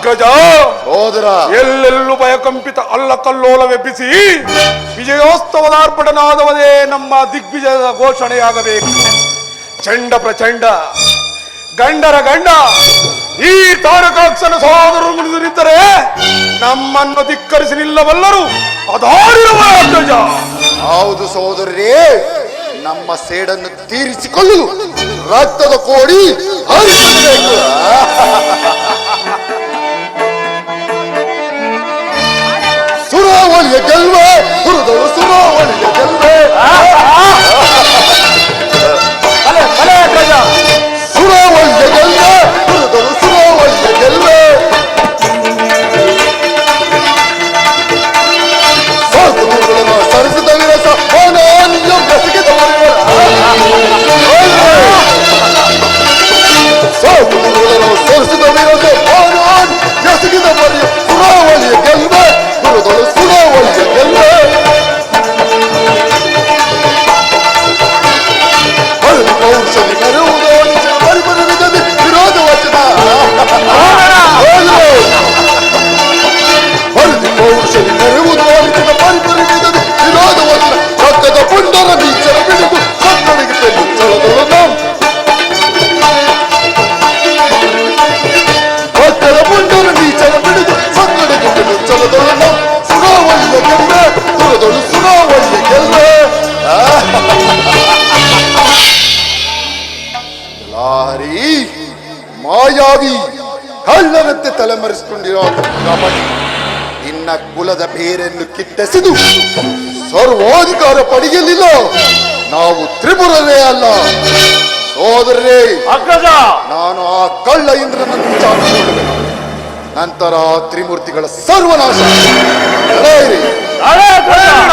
ಅಗ್ರಜ, ಸೋದರ ಎಲ್ಲೆಲ್ಲೂ ಭಯಕಂಪಿತ ಅಲ್ಲಕಲ್ಲೋಲವೆಬ್ಬಿಸಿ ವಿಜಯೋತ್ಸವದಾರ್ಪಣನಾದವನೇ ನಮ್ಮ ದಿಗ್ವಿಜಯದ ಘೋಷಣೆಯಾಗಬೇಕು. ಚಂಡ ಪ್ರಚಂಡ, ಗಂಡರ ಗಂಡ ಈ ತಾರಕಾಕ್ಷನ ಸಹೋದರರು ಮುನಿದಿದ್ದರೆ ನಮ್ಮನ್ನು ಧಿಕ್ಕರಿಸಿ ನಿಲ್ಲಬಲ್ಲರು ಅದಾರಿರುವ ಅಗ್ರಜ. ಹೌದು ಸೋದರರೇ, ನಮ್ಮ ಸೇಡನ್ನು ತೀರಿಸಿಕೊಳ್ಳಲು ರಕ್ತದ ಕೋಡಿ ಹರಿಸಬೇಕು. ಸುರಾವಳಿಯ ಗೆಲ್ವೆ ಹುರಿದಳು, ಸುರಾವಳಿಯ ಗೆಲ್ವೆ, ಸುರಾವಳಿಯ ಗೆಲ್ವೆ ಹುರಿದಳು, ಸುರಾವಳಿಯ ಗೆಲ್ವೆ. ಸರಿಸಿದ ವಿರಸ ಅನಾನ್ಯ ಬೆಸಗಿದ ಸರಿಸಿದ ವಿರಸ ಅನಾನ್ಯ ಬೆಸಗಿದ ಮರಿಯ ಸುರಾವಳಿಯ ಗೆಲ್ವೆ ಹುರಿದಳು, ಸುರಾವಳಿಯ ಗೆಲ್ವೆ. ಔಷಧಿ ಕರೆಯುವುದು ಪರಿಪರಿವಿದಲ್ಲಿ ವಿರೋಧ ವಚನ ಔಷಧಿ ಕರೆಯುವುದು ಪರಿಪರಿವಿದಲ್ಲಿ ವಿರೋಧ ವಚನ. ರಕ್ತದ ಪುಂಡರ ನೀಚರ ಬಿಡುದು ಸತ್ತನಿಗೆ ತೆಗೆದು ಚಲದೊಳಗ ರಕ್ತದ ಪುಂಡರ ನೀಚರ ಬಿಡುದು ಸತ್ತನಿಗೆ ತೆಗೆದು ಚಲದೊಳಗ. ಸುರಾವಳಿಯ ಗೆಲ್ವೆ ತುರದಳು, ಸುರಾವಳಿಯ ಗೆಲ್ವೆ. ಲಾರಿ ಮಾಯಾವಿ ಕಳ್ಳನಂತೆ ತಲೆಮರೆಸಿಕೊಂಡಿರೋ ಕಪಟಿ ನಿನ್ನ ಕುಲದ ಬೇರನ್ನು ಕಿತ್ತೆಸೆದು ಸರ್ವಾಧಿಕಾರ ಪಡೆಯಲಿಲ್ಲ. ನಾವು ತ್ರಿಪುರರೇ ಅಲ್ಲ ಸೋದರರೇ. ಅಗ್ರಜ, ನಾನು ಆ ಕಳ್ಳ ಇಂದ್ರನನ್ನು ವಿಚಾರಿಸಿಕೊಳ್ಳಬೇಕು. ನಂತರ ತ್ರಿಮೂರ್ತಿಗಳ ಸರ್ವನಾಶ. ನಡೆಯಿರಿ. ಅಗ್ರಜ.